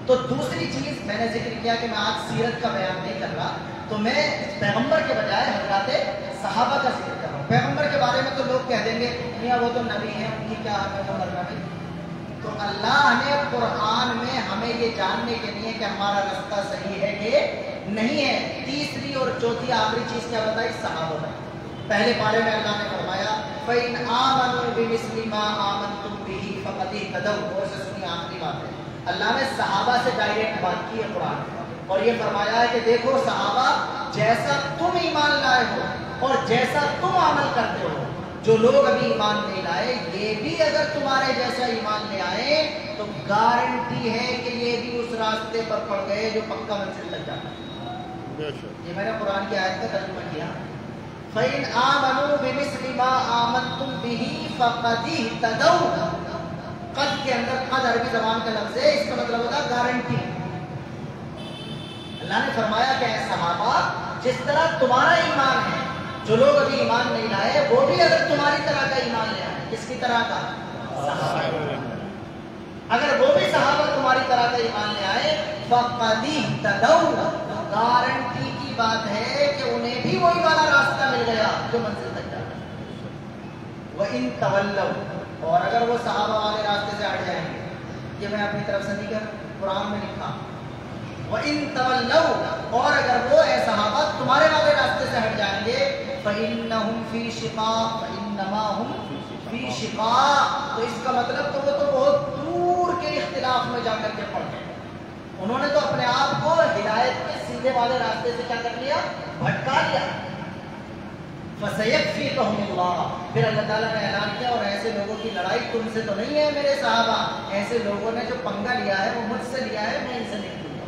S1: تو دوسری چیز میں نے ذکر کیا کہ میں آج سیرت کا بیان نہیں کر رہا، تو میں پیغمبر کے بجائے حضرات صحابہ کا ذکر کر رہا ہوں. پیغمبر کے بارے میں تو لوگ کہہ دیں گے میاں وہ تو نبی ہیں، ان کی کیا حقیقت کرنا ہے. تو اللہ نے قرآن میں ہمیں یہ جاننے کے لیے کہ ہمارا رستہ صحیح ہے کہ نہیں ہے، تیسری اور چوتھی آخری چیز کیا بتائی؟ صحابہ نے. پہلے پارے میں اللہ نے فرمایا فَإِنْ آمَنُوا بِمِثْلِ مَا آمَنْتُمْ بِهِ فَقَدِ اهْتَدَوْا. اور سے سنی آخری بات ہے، اللہ نے صحابہ سے ڈائریکٹ بات کی ہے قرآن میں، اور یہ فرمایا ہے کہ دیکھو صحابہ جیسا تم ایمان لائے ہو اور جیسا تم عمل کرتے ہو، جو لوگ ابھی ایمان نہیں لائے یہ بھی اگر تمہارے جیسا ایمان لے آئے تو گارنٹی ہے کہ یہ بھی اس راستے پر پڑ گئے جو پکا منزل تک جاتا ہے. یہ میں نے قرآن کی آیت کا ترجمہ کیا. فَإِنْ آمَنُوا بِمِثْلِ مَا آمَنْتُمْ بِهِ فَقَدِ اهْتَدَوْا. قد کے اندر قد عربی زبان کا لفظ ہے، اس کا مطلب ہوتا ہے گارنٹی. اللہ نے فرمایا کہ اے صحابہ جس طرح تمہارا ایمان ہے، جو لوگ ابھی ایمان نہیں لائے وہ بھی اگر تمہاری طرح کا ایمان لے آئے. کس کی طرح کا؟ اگر وہ بھی صحابہ تمہاری طرح کا ایمان لے آئے فَقَدِ اهْتَدَوْا. گارنٹی کی بات ہے کہ انہیں بھی وہی والا راستہ مل گیا جو منزل تک جاتا ہے. وَإِن تَوَلَّوْا. اور اگر وہ صحابہ والے راستے سے ہٹ جائیں گے، یہ میں اپنی طرف سے نہیں کر، قرآن میں لکھا. وَإِن تَوَلَّوْا. اور اگر وہ اے صحابہ تمہارے والے راستے سے ہٹ جائیں گے فَإِنَّهُمْ فِي شِقَاقٍ فَإِنَّمَا هُمْ فِي شِقَاقٍ. تو اس کا مطلب تو وہ تو بہت دور کے اختلاف میں جا کر کے پڑ گئے. انہوں نے تو اپنے آپ کو ہدایت کے سیدھے والے راستے سے کیا کر لیا؟ بھٹکا لیا. فَسَيَكْفِيكَهُمُ اللَّهُ. پھر اللہ تعالیٰ نے اعلان کیا اور ایسے لوگوں کی لڑائی تم سے تو نہیں ہے میرے صحابہ، ایسے لوگوں نے جو پنگا لیا ہے وہ مجھ سے لیا ہے، میں ان سے نہیں لوں گا.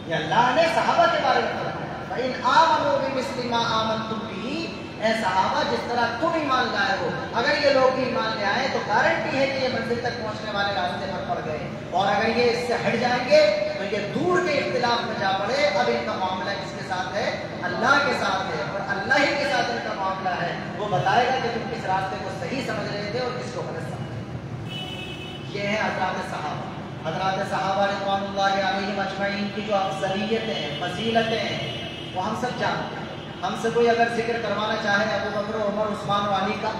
S1: یہ اللہ نے صحابہ کے بارے میں فرمایا فَإِنْ آمَنُوا بِمِثْلِ مَا آمَنْتُمْ بِهِ. اے صحابہ جس طرح تم ایمان لائے ہو اگر یہ لوگ بھی ایمان لے آئے تو گارنٹی ہے کہ یہ منزل تک پہنچنے والے راستے پر پڑ گئے، اور اگر یہ اس سے ہٹ جائیں گے تو یہ دور کے اختلاف میں جا پڑے. اب ان کا معاملہ کس کے ساتھ ہے؟ اللہ کے ساتھ ہے، اور اللہ ہی کے ساتھ ان کا معاملہ ہے. وہ بتائے گا کہ تم کس راستے کو صحیح سمجھ رہے تھے اور کس کو غلط سمجھ رہے تھے. یہ ہے حضرات صحابہ. حضرات صحابہ رضوان اللہ علیہم اجمعین کی جو افضلیتیں فضیلتیں ہیں وہ ہم سب جانتے ہیں. ہم سے کوئی اگر ذکر کروانا چاہے ابو بکر عمر عثمان و علی کا،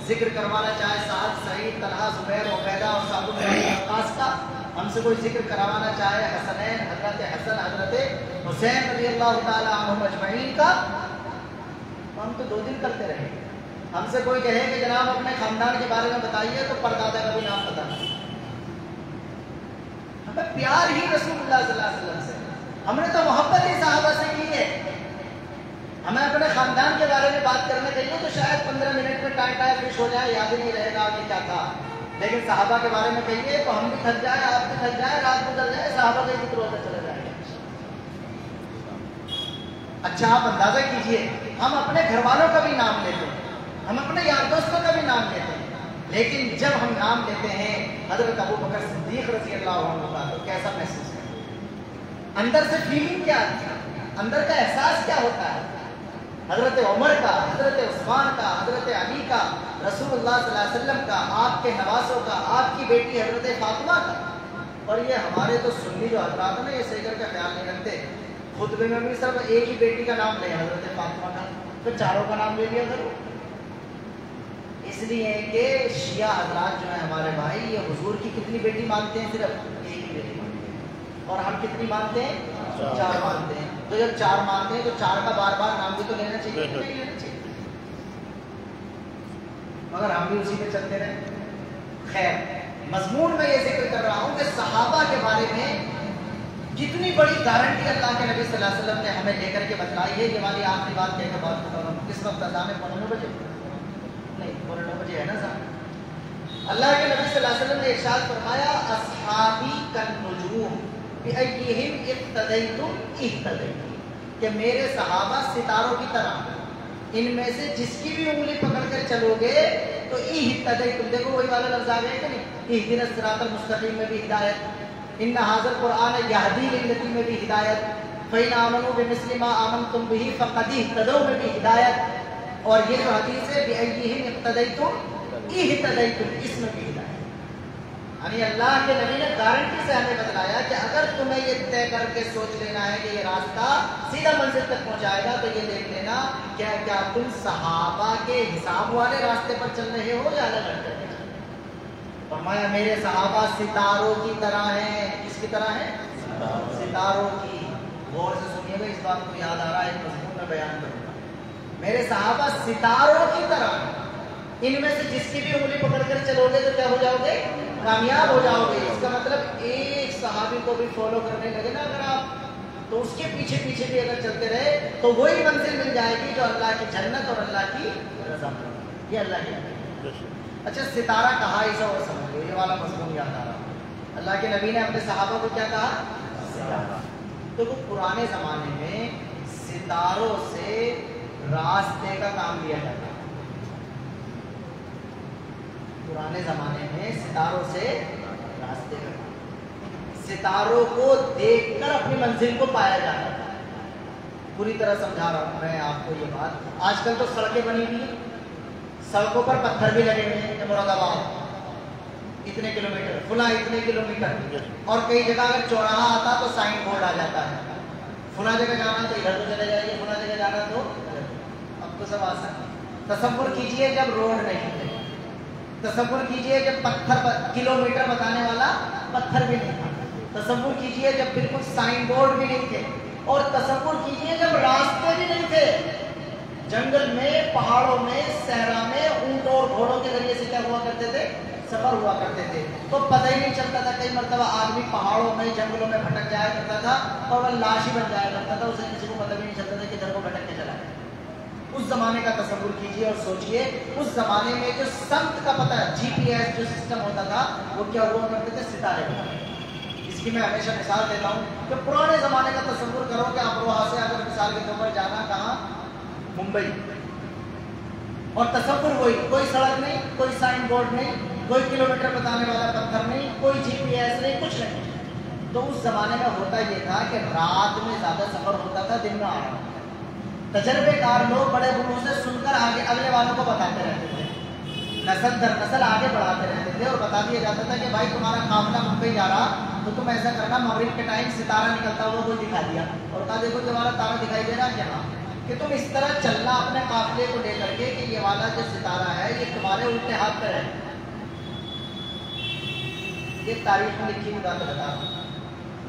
S1: ذکر کروانا چاہے سعد سعید طلحہ زبیر عبیدہ اور سعد بن ابی وقاص کا، ہم سے کوئی ذکر کروانا چاہے حسنین حضرت حسن حضرت حسین رضی اللہ تعالی عنہم اجمعین کا، تو ہم تو 2 دن کرتے رہے. ہم سے کوئی کہے کہ جناب اپنے خاندان کے بارے میں بتائیے تو پردادا کا بھی نام پتہ نہیں. ہمیں پیار ہی رسول اللہ صلی اللہ علیہ وسلم سے، ہم نے تو محبت ہی صحابہ سے کی ہے. ہمیں اپنے خاندان کے بارے میں بات کرنے کہیے تو شاید 15 منٹ میں ٹائم فش ہو جائے، یاد ہی نہیں رہے گا کہ کیا تھا. لیکن صحابہ کے بارے میں کہیے تو ہم بھی تھک جائیں، آپ بھی تھک جائیں، رات گزر جائے، صحابہ کا ذکر ہوتا چلا جائے. اچھا آپ اندازہ کیجئے، ہم اپنے گھر والوں کا بھی نام لیتے ہیں، ہم اپنے یار دوستوں کا بھی نام لیتے ہیں، لیکن جب ہم نام لیتے ہیں حضرت ابو بکر صدیق رضی اللہ عنہ کا تو کیسا محسوس کرتے ہیں؟ اندر سے فیلنگ کیا آتی ہے؟ اندر کا احساس کیا ہوتا ہے؟ حضرت عمر کا، حضرت عثمان کا، حضرت علی کا، رسول اللہ صلی اللہ علیہ وسلم کا، آپ کے نواسوں کا، آپ کی بیٹی حضرت فاطمہ کا. اور یہ ہمارے تو سنی جو حضرات ہیں نا، یہ سیکر کا خیال نہیں رکھتے. خطبے میں بھی صرف ایک ہی بیٹی کا نام لے، حضرت فاطمہ کا، تو چاروں کا نام لے لیا کرو. اس لیے کہ شیعہ حضرات جو ہیں ہمارے بھائی، یہ حضور کی کتنی بیٹی مانتے ہیں؟ صرف ایک ہی بیٹی مانتے ہیں. اور ہم کتنی مانتے ہیں؟ 4 مانتے ہیں. تو جب 4 مانتے ہیں تو 4 کا بار بار نام بھی تو لینا چاہیے، نہیں لینا چاہیے. مگر ہم بھی اسی پہ چلتے رہے. خیر، مضمون میں یہ ذکر کر رہا ہوں کہ صحابہ کے بارے میں کتنی بڑی گارنٹی اللہ کے نبی صلی اللہ علیہ وسلم نے ہمیں لے کر کے بتلائی ہے. یہ والی آخری بات کہہ کے بات کرتا ہوں. کس وقت اذان ہے؟ 9 بجے نہیں، 9 بجے ہے نا صاحب. اللہ کے نبی صلی اللہ علیہ وسلم نے ارشاد فرمایا اصحابی کالنجوم بأیہم اقتدیتم اہتدیتم، کہ میرے صحابہ ستاروں کی طرح، ان میں سے جس کی بھی انگلی پکڑ کر چلو گے تو اہتدیتم. دیکھو وہی والا لفظ آ گیا کہ نہیں؟ اہدنا الصراط المستقیم میں بھی ہدایت، ان ھذا القرآن یہدی للتی میں بھی ہدایت، فإن آمنوا بمثل ما آمنتم به فقد اہتدوا میں بھی ہدایت. اور یہ جو حدیث ہے بأیہم اقتدیتم اہتدیتم، اس میں بھی ہدایت. یعنی اللہ کے نبی نے گارنٹی سے ہمیں بتلایا کہ اگر تمہیں یہ طے کر کے سوچ لینا ہے کہ یہ راستہ سیدھا منزل تک پہنچائے گا تو یہ دیکھ لینا کیا تم صحابہ کے حساب والے راستے پر چل رہے ہو یا الگ الگ. فرمایا میرے صحابہ ستاروں کی طرح ہیں. کس کی طرح ہیں؟ ستاروں کی. غور سے سنیے گا، اس بات کو یاد آ رہا ہے، ایک مضمون میں بیان کروں گا. میرے صحابہ ستاروں کی طرح ہیں، ان میں سے جس کی بھی انگلی پکڑ کر چلو گے تو کیا ہو جاؤ گے؟ کامیاب ہو جاؤ گے. اس کا مطلب ایک صحابی کو بھی فالو کرنے لگے نا اگر آپ، تو اس کے پیچھے پیچھے بھی اگر چلتے رہے تو وہی منزل مل جائے گی جو اللہ کی جنت اور اللہ کی رضا. یہ اللہ کی. اچھا ستارہ کہا اسے اور سمجھو، یہ والا مضمون یاد آ رہا. اللہ کے نبی نے اپنے صحابہ کو کیا کہا؟ ستارہ. تو وہ پرانے زمانے میں ستاروں سے راستے کا کام لیا جاتا. پرانے زمانے میں ستاروں سے راستے کا کام، ستاروں کو دیکھ کر اپنی منزل کو پایا جاتا تھا. پوری طرح سمجھا رہا ہوں میں آپ کو یہ بات. آج کل تو سڑکیں بنی ہوئی ہیں، سڑکوں پر پتھر بھی لگے ہوئے ہیں کہ مراد آباد اتنے کلومیٹر، فلاں اتنے کلومیٹر، اور کئی جگہ اگر چوراہا آتا تو سائن بورڈ آ جاتا ہے، فلاں جگہ جانا تو ادھر کو چلے جائیے، فلاں جگہ جانا تو. اب تو سب آسان. تصور کیجئے جب روڈ نہیں تھے، تصور کیجئے جب پتھر کلومیٹر بتانے والا پتھر بھی نہیں تھا، تصور کیجئے جب بالکل سائن بورڈ بھی نہیں تھے، اور تصور کیجئے جب راستے بھی نہیں تھے. جنگل میں، پہاڑوں میں، صحرا میں اونٹ اور گھوڑوں کے ذریعے سے کیا ہوا کرتے تھے؟ سفر ہوا کرتے تھے. تو پتہ ہی نہیں چلتا تھا. کئی مرتبہ آدمی پہاڑوں میں، جنگلوں میں بھٹک جایا کرتا تھا اور وہ لاش ہی بن جایا کرتا تھا، اسے کسی کو پتہ بھی نہیں چلتا تھا کہ ادھر کو بھٹک کے چلا ہے. اس زمانے کا تصور کیجئے اور سوچئے، اس زمانے میں جو سمت کا پتہ، جی پی ایس جو سسٹم ہوتا تھا وہ کیا ہوا کرتے تھے؟ ستارے بناتے. اس کی میں ہمیشہ مثال دیتا ہوں کہ پرانے زمانے کا تصور کرو کہ آپ وہاں سے اگر مثال کے طور پر جانا کہاں؟ ممبئی، اور تصور وہی، کوئی سڑک نہیں، کوئی سائن بورڈ نہیں، کوئی کلومیٹر بتانے والا پتھر نہیں، کوئی جی پی ایس نہیں، کچھ نہیں. تو اس زمانے میں ہوتا یہ تھا کہ رات میں زیادہ سفر ہوتا تھا، دن میں آرام۔ تجربے کار لوگ بڑے بوڑھوں سے سن کر آگے اگلے والوں کو بتاتے رہتے تھے، نسل در نسل آگے بڑھاتے رہتے تھے، اور بتا دیا جاتا تھا کہ بھائی تمہارا قافلہ ممبئی جا رہا تو تم ایسا کرنا مغرب کے ٹائم ستارہ نکلتا ہوا کوئی دکھا دیا، اور کہا دیکھو تمہارا تارا دکھائی دے رہا ہے کیا، کہ تم اس طرح چلنا اپنے قافلے کو لے کر کے کہ یہ والا جو ستارہ ہے یہ تمہارے الٹے ہاتھ پر ہے۔ یہ تاریخ میں لکھی ہوئی بات بتا رہا ہوں،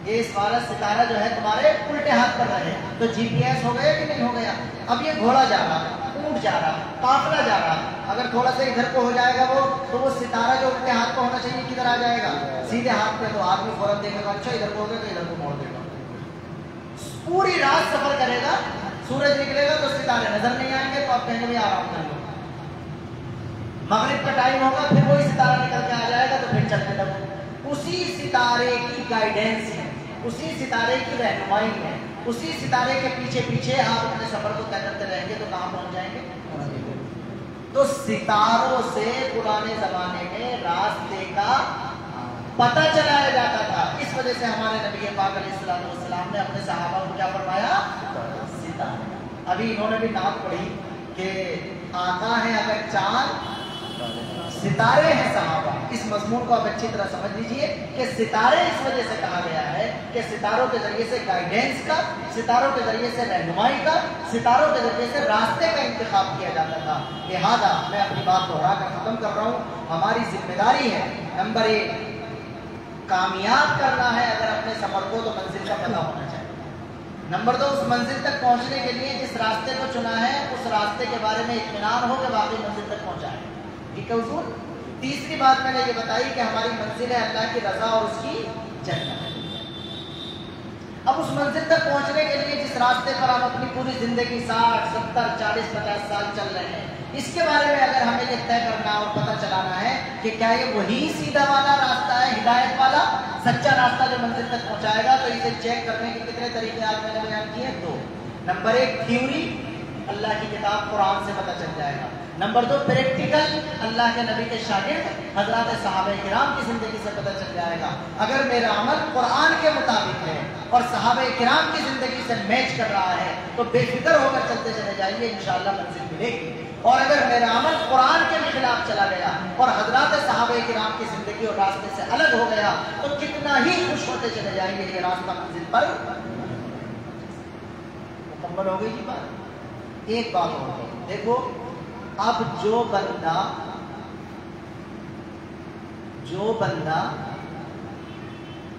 S1: یہ اس والا ستارہ جو ہے تمہارے الٹے ہاتھ پر رہے۔ تو جی پی ایس ہو گیا کہ نہیں ہو گیا؟ اب یہ گھوڑا جا رہا، اونٹ جا رہا، قافلہ جا رہا، اگر تھوڑا سا ادھر کو ہو جائے گا وہ، تو وہ ستارہ جو الٹے ہاتھ پہ ہونا چاہیے کدھر آ جائے گا؟ سیدھے ہاتھ پہ۔ تو آدمی فوراً دیکھے گا اچھا ادھر کو ہو گیا تو ادھر کو موڑ دے گا، پوری رات سفر کرے گا، سورج نکلے گا تو ستارے نظر نہیں آئیں گے، تو آپ کہیں گے بھی آرام کر لو۔ مغرب کا ٹائم ہوگا پھر وہی ستارہ نکل کے آ جائے گا تو پھر چلنے لگو۔ اسی ستارے کی گائیڈنس ہے، اسی ستارے کی رہنمائی ہے، اسی ستارے کے پیچھے پیچھے آپ اپنے سفر کو طے کرتے رہیں گے تو کہاں پہنچ جائیں گے؟ تو ستاروں سے پرانے زمانے میں راستے کا پتہ چلایا جاتا تھا۔ اس وجہ سے ہمارے نبی پاک علیہ السلام نے اپنے صحابہ کو کیا فرمایا؟ ستارے۔ ابھی انہوں نے بھی نعت پڑھی کہ آقا ہے اگر چاند، ستارے ہیں صحابہ۔ اس مضمون کو آپ اچھی طرح سمجھ لیجئے کہ ستارے اس وجہ سے کہا گیا ہے کہ ستاروں کے ذریعے سے گائیڈنس کا، ستاروں کے ذریعے سے رہنمائی کا، ستاروں کے ذریعے سے راستے کا انتخاب کیا جاتا تھا۔ لہذا میں اپنی بات دوہرا کر ختم کر رہا ہوں، ہماری ذمہ داری ہے نمبر 1 کامیاب کرنا ہے اگر اپنے سفر کو تو منزل کا پتہ ہونا چاہیے۔ نمبر 2 اس منزل تک پہنچنے کے لیے جس راستے کو چنا ہے اس راستے کے بارے میں اطمینان ہو کہ واقعی منزل تک پہنچا ہے۔ ٹھیک ہے حضور؟ تیسری بات میں نے یہ بتائی کہ ہماری منزل ہے اللہ کی رضا اور اس کی جنت۔ اب اس منزل تک پہنچنے کے لیے جس راستے پر ہم اپنی پوری زندگی 60 70 40 50 سال چل رہے ہیں، اس کے بارے میں اگر ہمیں یہ طے کرنا اور پتہ چلانا ہے کہ کیا یہ وہی سیدھا والا راستہ ہے، ہدایت والا سچا راستہ جو منزل تک پہنچائے گا، تو اسے چیک کرنے کے کتنے طریقے آج میں نے بیان کیے؟ 2۔ نمبر 1 تھیوری، اللہ کی کتاب قرآن سے پتہ چل جائے گا۔ نمبر 2 پریکٹیکل، اللہ کے نبی کے شاگرد حضرات صحابہ کرام کی زندگی سے پتہ چل جائے گا۔ اگر میرا عمل قرآن کے مطابق ہے اور صحابہ کرام کی زندگی سے میچ کر رہا ہے تو بے فکر ہو کر چلتے چلے جائیے، انشاءاللہ منزل ملے گی۔ اور اگر میرا عمل قرآن کے بھی خلاف چلا گیا اور حضرات صحابہ کرام کی زندگی اور راستے سے الگ ہو گیا تو کتنا ہی خوش ہوتے چلے جائیں گے یہ راستہ منزل پر مکمل ہو گئی جی بات۔ ایک بات اور دیکھو، اب جو بندہ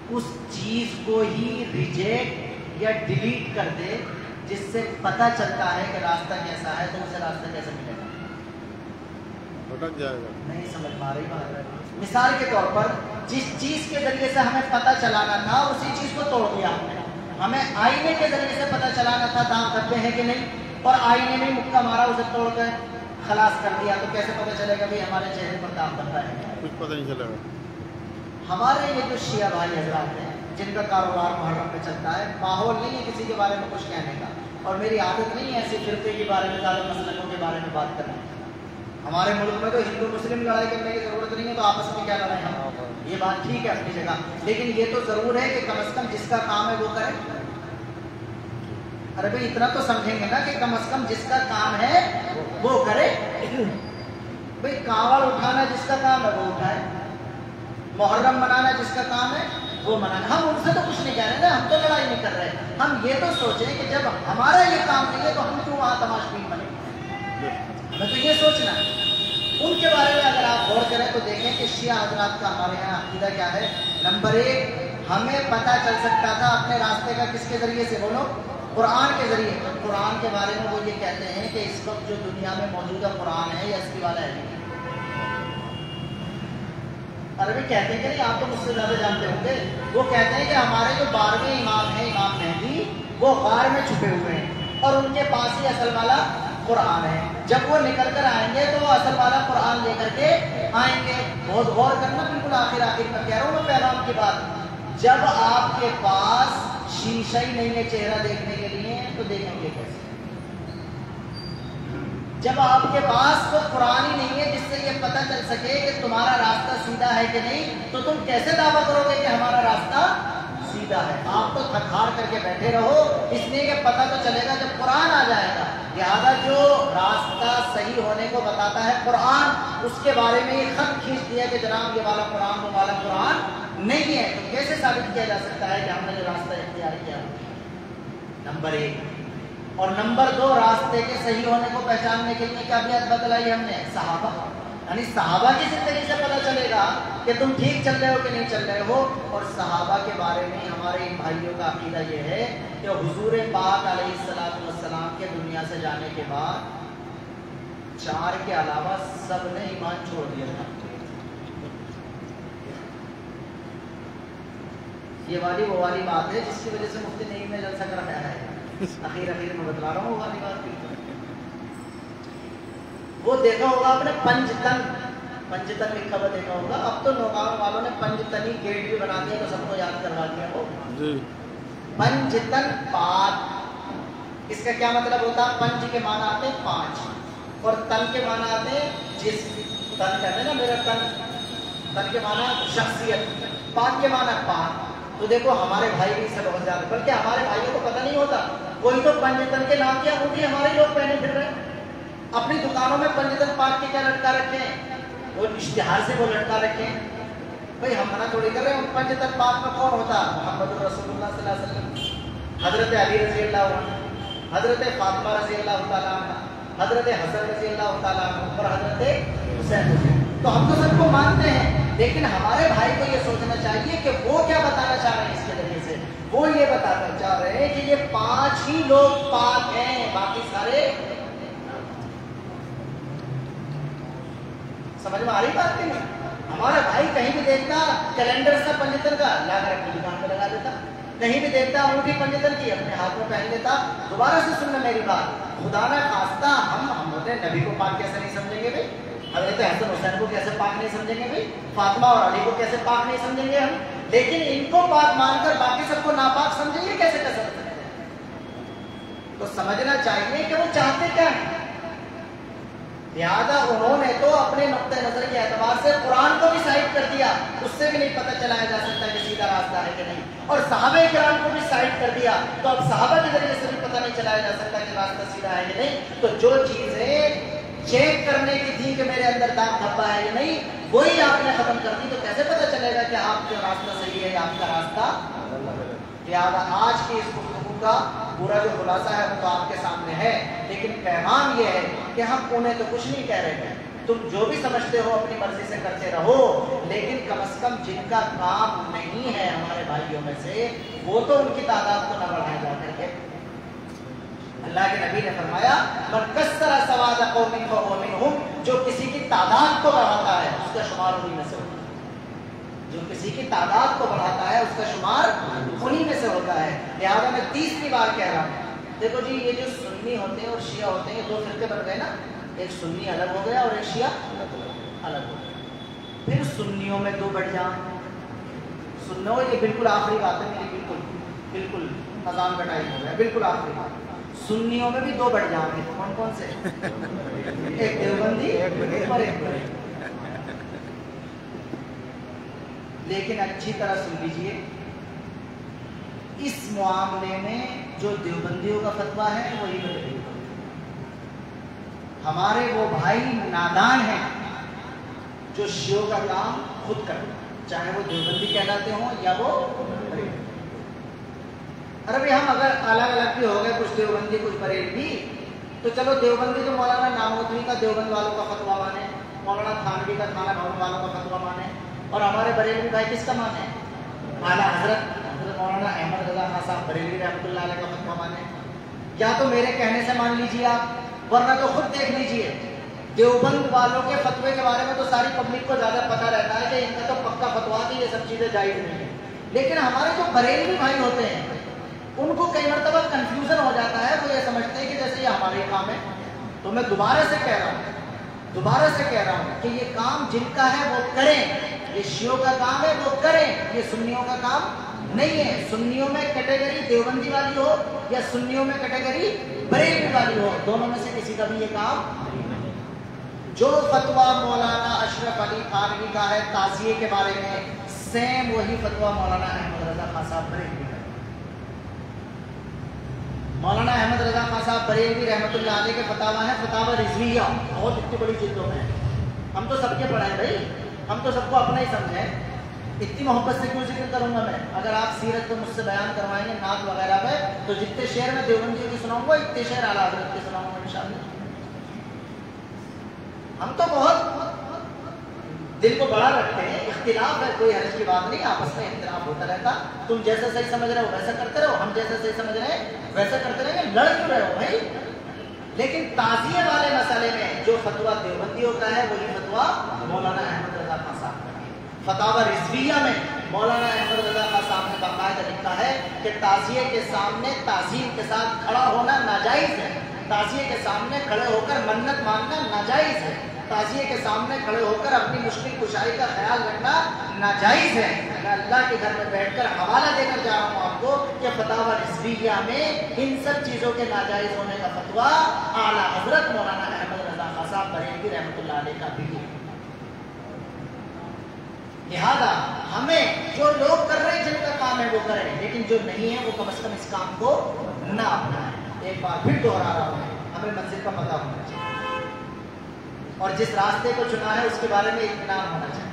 S1: اس چیز کو ہی ریجیکٹ یا ڈیلیٹ کر دے جس سے پتہ چلتا ہے کہ راستہ کیسا ہے، تو اسے راستہ کیسے ملے گا؟ بھٹک جائے گا۔ نہیں سمجھ پا رہی بات۔ مثال کے طور پر جس چیز کے ذریعے سے ہمیں پتہ چلانا تھا اسی چیز کو توڑ دیا ہم نے۔ ہمیں آئینے کے ذریعے سے پتہ چلانا تھا دام دھبے ہیں کہ نہیں، اور آئینے میں مکہ مارا، اسے توڑ کر خلاص کر دیا، تو کیسے پتہ چلے گا بھی ہمارے چہرے پر دام دھبا ہے؟ کچھ پتہ نہیں چلے گا۔ ہمارے یہ جو شیعہ بھائی حضرات ہیں جن کا کاروبار محرم میں چلتا ہے، ماحول نہیں ہے کسی کے بارے میں کچھ کہنے کا، اور میری عادت نہیں ہے ایسے فرقے کے بارے میں، زیادہ مسلکوں کے بارے میں بات کرنے کی۔ ہمارے ملک میں تو ہندو مسلم لڑائی کرنے کی ضرورت نہیں ہے، تو آپس میں کیا لڑیں ہم، یہ بات ٹھیک ہے اپنی جگہ، لیکن یہ تو ضرور ہے کہ کم از کم جس کا کام ہے وہ کرے۔ ارے بھائی اتنا تو سمجھیں گے نا کہ کم از کم جس کا کام ہے وہ کرے۔ بھائی کاوڑ اٹھانا جس کا کام ہے وہ اٹھائے، محرم منانا جس کا کام ہے وہ منانا۔ ہم ان سے تو کچھ نہیں کہہ رہے نا، ہم تو لڑائی نہیں کر رہے، ہم یہ تو سوچیں کہ جب ہمارا یہ کام نہیں ہے تو ہم کیوں وہاں تماشبین بنے؟ ہمیں تو یہ سوچنا ہے۔ ان کے بارے میں اگر آپ غور کریں تو دیکھیں کہ شیعہ حضرات کا ہمارے یہاں عقیدہ کیا ہے۔ نمبر 1 ہمیں پتہ چل سکتا تھا اپنے راستے کا کس کے ذریعے سے؟ بولو، قرآن کے ذریعے۔ قرآن کے بارے میں وہ یہ کہتے ہیں کہ اس وقت جو دنیا میں موجودہ قرآن ہے یہ اصلی والا ہے نہیں۔ عربی کہتے ہیں کہ نہیں، آپ تو مجھ سے زیادہ جانتے ہوں گے، وہ کہتے ہیں کہ ہمارے جو 12ویں امام ہیں، امام مہدی، وہ غار میں چھپے ہوئے ہیں اور ان کے پاس ہی اصل والا قرآن ہے۔ جب وہ نکل کر آئیں گے تو وہ اصل والا قرآن لے کر کے آئیں گے۔ بہت غور کرنا، بالکل آخر میں کہہ رہا ہوں میں پیغام کی بات۔ جب آپ کے پاس شیشہ ہی نہیں ہے چہرہ دیکھنے کے لیے تو دیکھیں گے کیسے؟ جب آپ کے پاس کوئی قرآن ہی نہیں ہے جس سے یہ پتہ چل سکے کہ تمہارا راستہ سیدھا ہے کہ نہیں، تو تم کیسے دعویٰ کرو گے کہ ہمارا راستہ سیدھا سیدھا ہے. آپ تو تھک ہار کر کے بیٹھے رہو اس لیے کہ پتہ تو چلے گا جب قرآن آ جائے گا. لہٰذا جو راستہ صحیح ہونے کو بتاتا ہے قرآن, اس کے بارے میں یہ خط کھینچ دیا کہ جناب یہ والا قرآن وہ والا قرآن نہیں ہے. تو کیسے ثابت کیا جا سکتا ہے کہ ہم نے جو راستہ اختیار کیا؟ نمبر 1. اور نمبر 2, راستے کے صحیح ہونے کو پہچاننے کے لیے کیا بیعت بتلائی ہم نے؟ صحابہ. یعنی صحابہ کی زندگی سے پتہ چلے گا کہ تم ٹھیک چل رہے ہو کہ نہیں چل رہے ہو. اور صحابہ کے بارے میں ہمارے ان بھائیوں کا عقیدہ یہ ہے کہ حضور پاک علیہ السلام کے دنیا سے جانے کے بعد 4 کے علاوہ سب نے ایمان چھوڑ دیا تھا. یہ والی وہ والی بات ہے جس کی وجہ سے مفتی نعیم نے جلسہ کرایا ہے. اخیر میں بتلا رہا ہوں وہ والی بات. وہ دیکھا ہوگا آپ نے پنجتن لکھا ہوا دیکھا ہوگا. اب تو نوگاؤں والوں نے پنجتنی گیٹ بھی بنا دیا تو سب کو یاد کروا دیا. وہ پنجتن پات, اس کا کیا مطلب ہوتا ہے؟ پنج کے معنی آتے 5 اور تن کے معنی آتے جسم. تن کہتے ہیں نا میرا تن کے معنی شخصیت, پاک کے معنی پاک. تو دیکھو ہمارے بھائی بھی سے بہت زیادہ, بلکہ ہمارے بھائیوں کو پتہ نہیں ہوتا. کوئی تو پنجتن کے نام کیا انگلی ہمارے لوگ پہنے پھر رہے ہیں. اپنی دکانوں میں پنجتن پاک کے کیا لٹکا رکھے ہیں؟ وہ اشتہار سے وہ لٹکا رکھے ہیں. بھائی ہم منع تھوڑی کر رہے ہیں. پنجتن پاک میں کون ہوتا؟ محمد رسول اللہ صلی اللہ علیہ وسلم, حضرت علی رضی اللہ عنہ, حضرت فاطمہ رضی اللہ تعالیٰ عنہ, حضرت حسن رضی اللہ تعالیٰ عنہ اور حضرت حسین. تو ہم تو سب کو مانتے ہیں, لیکن ہمارے بھائی کو یہ سوچنا چاہیے کہ وہ کیا بتانا چاہ رہے ہیں اس کے ذریعے سے. وہ یہ بتانا چاہ رہے ہیں کہ یہ 5 ہی لوگ پاک ہیں, باقی سارے. سمجھ میں آ رہی بات نہیں؟ ہمارا بھائی کہیں بھی دیکھتا کیلنڈر سا پنجتن کا لا کر اپنی دکان پہ لگا دیتا. کہیں بھی دیکھتا انگوٹھی پنجتن کی اپنے ہاتھ میں پہن لیتا. دوبارہ سے سننا میری بات, خدا نہ خواستہ ہم ہوتے نبی کو پاک کیسے نہیں سمجھیں گے بھائی؟ حضرت حسن حسین کو کیسے پاک نہیں سمجھیں گے بھائی؟ فاطمہ اور علی کو کیسے پاک نہیں سمجھیں گے ہم؟ لیکن ان کو پاک مان کر باقی سب کو ناپاک سمجھیں گے کیسے کر سکتے ہیں؟ تو سمجھنا چاہیے کہ وہ چاہتے کیا ہیں. لہٰذا انہوں نے تو اپنے نقطۂ نظر کے اعتبار سے قرآن کو بھی سائڈ کر دیا, اس سے بھی نہیں پتہ چلایا جا سکتا کہ سیدھا راستہ ہے کہ نہیں. اور صحابہ کرام کو بھی سائڈ کر دیا, تو اب صحابہ کے ذریعے سے بھی پتہ نہیں چلایا جا سکتا کہ راستہ سیدھا ہے کہ نہیں. تو جو چیزیں چیک کرنے کی تھی کہ میرے اندر داغ دھبا ہے یا نہیں, وہی آپ نے ختم کر دی. تو کیسے پتہ چلے گا کہ آپ کا راستہ صحیح ہے یا آپ کا راستہ؟ لہٰذا آج کی اس گفتگو کا پورا جو خلاصہ ہے وہ تو آپ کے سامنے ہے, لیکن پیغام یہ ہے کہ ہم انہیں تو کچھ نہیں کہہ رہے ہیں. تم جو بھی سمجھتے ہو اپنی مرضی سے کرتے رہو, لیکن کم از کم جن کا کام نہیں ہے ہمارے بھائیوں میں سے, وہ تو ان کی تعداد کو نہ بڑھائے جا کر کے. اللہ کے نبی نے فرمایا من کثر سواد قوم فهو منهم, جو کسی کی تعداد کو بڑھاتا ہے اس کا شمار انہی میں سے ہوتا ہے. جو کسی کی تعداد کو بڑھاتا ہے اس کا شمار انہی میں سے ہوتا ہے. لہٰذا میں 30ویں بار کہہ رہا ہوں, دیکھو جی یہ جو سنی ہوتے ہیں اور شیعہ ہوتے ہیں, 2 فرقے بن گئے نا. ایک سنی الگ ہو گیا اور ایک شیعہ الگ ہو گیا. پھر سنیوں میں 2 بڑھ جائیں. سنو یہ بالکل آخری بات ہے میری, بالکل اذان کا ٹائم ہو گیا, بالکل آخری بات. سنیوں میں بھی 2 بڑھ جائیں گے. کون کون سے؟ ایک دیوبندی اور ایک بڑے. لیکن اچھی طرح سن لیجئے, اس معاملے میں جو دیوبندیوں کا فتویٰ ہے وہی بدلی. ہمارے وہ بھائی نادان ہیں جو شیعوں کا کام خود کرتے ہیں, چاہے وہ دیوبندی کہلاتے ہوں یا وہ. ارے بھائی ہم اگر الگ الگ بھی ہو گئے, کچھ دیوبندی کچھ بریلوی, تو چلو دیوبندی تو مولانا ناموتوی کا دیوبند والوں کا فتویٰ مانے, مولانا تھانوی کا تھانہ بھون والوں کا فتویٰ مانے, اور ہمارے بریلوی بھائی کس کا مانے؟ اعلیٰ حضرت مولانا احمد رضا خان صاحب بریلوی رحمۃ اللہ علیہ کا فتویٰ مانے. یا تو میرے کہنے سے مان لیجیے آپ, ورنہ تو خود دیکھ لیجیے. دیوبند والوں کے فتوے کے بارے میں تو ساری پبلک کو زیادہ پتہ رہتا ہے کہ ان کا تو پکا فتویٰ کہ یہ سب چیزیں جائز نہیں ہیں. لیکن ہمارے جو بریلوی بھائی ہوتے ہیں ان کو کئی مرتبہ کنفیوژن ہو جاتا ہے, وہ یہ سمجھتے ہیں کہ جیسے یہ ہمارے کام ہے. تو میں دوبارہ سے کہہ رہا ہوں کہ یہ کام جن کا ہے وہ کریں. یہ شیعوں کا کام ہے وہ کریں, یہ سنیوں کا کام نہیں ہے. سنیوں میں کیٹیگری دیوبندی والی ہو یا سنیوں میں کیٹیگری بریلوی والی ہو, دونوں میں سے کسی کا بھی یہ کام. جو فتویٰ مولانا اشرف علی تھانوی کا ہے تعزیے کے بارے میں, سیم وہی فتویٰ مولانا احمد رضا خان صاحب بریلوی کا. مولانا احمد رضا خان صاحب بریلوی رحمۃ اللہ علیہ کے فتاوا ہیں فتاوا رضویہ، بہت اتنی بڑی جلدوں میں. ہم تو سب کے پڑھیں بھائی، ہم تو سب کو اپنا ہی سمجھیں. اتنی محبت سے کیوں ذکر کروں گا میں؟ اگر آپ سیرت کو مجھ سے بیان کروائیں گے نعت وغیرہ پہ تو جتنے شعر میں دیوبندیوں کی سناؤں گا اتنے شعر اعلیٰ حضرت کے سناؤں گا انشاءاللہ. ہم تو بہت دل کو بڑا رکھتے ہیں، اختلاف ہے کوئی حرج کی بات نہیں، آپس میں اختلاف ہوتا رہتا. تم جیسا صحیح سمجھ رہے ہو ویسا کرتے رہو، ہم جیسا صحیح سمجھ رہے ہیں ویسا کرتے رہیں گے. لڑ کیوں رہے ہو بھائی؟ لیکن تعزیے والے مسئلے میں جو فتویٰ دیوبندیوں کا ہے وہی فتویٰ مولانا احمد رضا خان صاحب کا ہے. فتاوا رضویہ میں مولانا احمد رضا خان صاحب نے باقاعدہ لکھا ہے کہ تعزیے کے سامنے تعظیم کے ساتھ کھڑا ہونا ناجائز ہے. تعزیے کے سامنے کھڑے ہو کر منت مانگنا ناجائز ہے. تعزیے کے سامنے کھڑے ہو کر اپنی مشکل کشائی کا خیال رکھنا ناجائز ہے. میں اللہ کے گھر میں بیٹھ کر حوالہ دے کر جا رہا ہوں آپ کو کہ فتاوا رضویہ میں ان سب چیزوں کے ناجائز ہونے کا فتویٰ اعلیٰ حضرت مولانا احمد رضا خان صاحب بریلوی رحمۃ اللہ علیہ کا بھی ہے. لہذا ہمیں جو لوگ کر رہے ہیں جن کا کام ہے وہ کریں، لیکن جو نہیں ہے وہ کم از کم اس کام کو نہ اپنائیں. ایک بار پھر دوہرا رہا ہوں، ہمیں منزل کا پتہ ہونا چاہیے اور جس راستے کو چنا ہے اس کے بارے میں اطمینان ہونا چاہیے.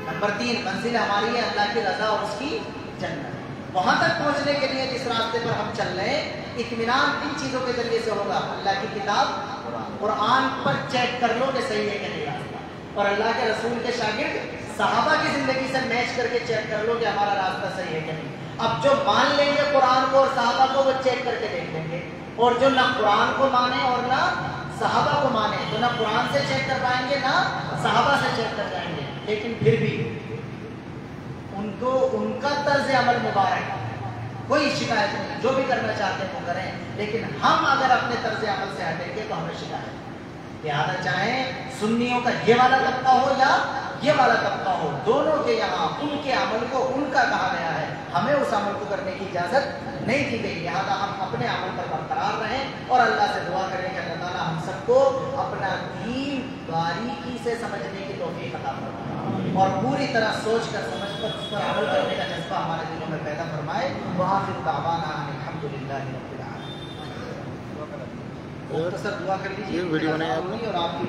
S1: نمبر 3 منزل ہماری ہے اللہ کی رضا اور اس کی جنت. وہاں تک پہنچنے کے لیے جس راستے پر ہم چل رہے ہیں اطمینان ان چیزوں کے ذریعے سے ہوگا. اللہ کی کتاب قرآن پر چیک کر لو کہ صحیح ہے کہ نہیں راستہ، اور اللہ کے رسول کے شاگرد صحابہ کی زندگی سے میچ کر کے چیک کر لو کہ ہمارا راستہ صحیح ہے کہ نہیں. اب جو مان لیں گے قرآن کو اور صحابہ کو وہ چیک کر کے دیکھ لیں گے، اور جو نہ قرآن کو مانے اور نہ صحابہ کو مانے تو نہ قرآن سے چیک کر پائیں گے نہ صحابہ سے چیک کر جائیں گے. لیکن پھر بھی ان کا طرز عمل مبارک، کوئی شکایت نہیں، جو بھی کرنا چاہتے ہیں وہ کریں. لیکن ہم اگر اپنے طرز عمل سے ہٹیں گے تو ہمیں شکایت. لہٰذا چاہے سنیوں کا یہ والا طبقہ ہو یا یہ والا طبقہ ہو، دونوں کے یہاں ان کے عمل کو ان کا کہا گیا ہے، ہمیں اس عمل کو کرنے کی اجازت نہیں دی گئی. لہٰذا ہم اپنے عمل پر برقرار رہیں اور اللہ سے دعا کریں کہ اللہ تعالیٰ ہم سب کو اپنا دین باریکی سے سمجھنے کی توفیق عطا فرمائے اور پوری طرح سوچ کر سمجھ کر اس پر عمل کرنے کا جذبہ ہمارے دلوں میں پیدا فرمائے. وآخر دعوانا الحمدللہ رب العالمین. مختصر دعا کر لیجیے.
S2: یہ ویڈیو نہیں آپ نے
S1: اور آپ کی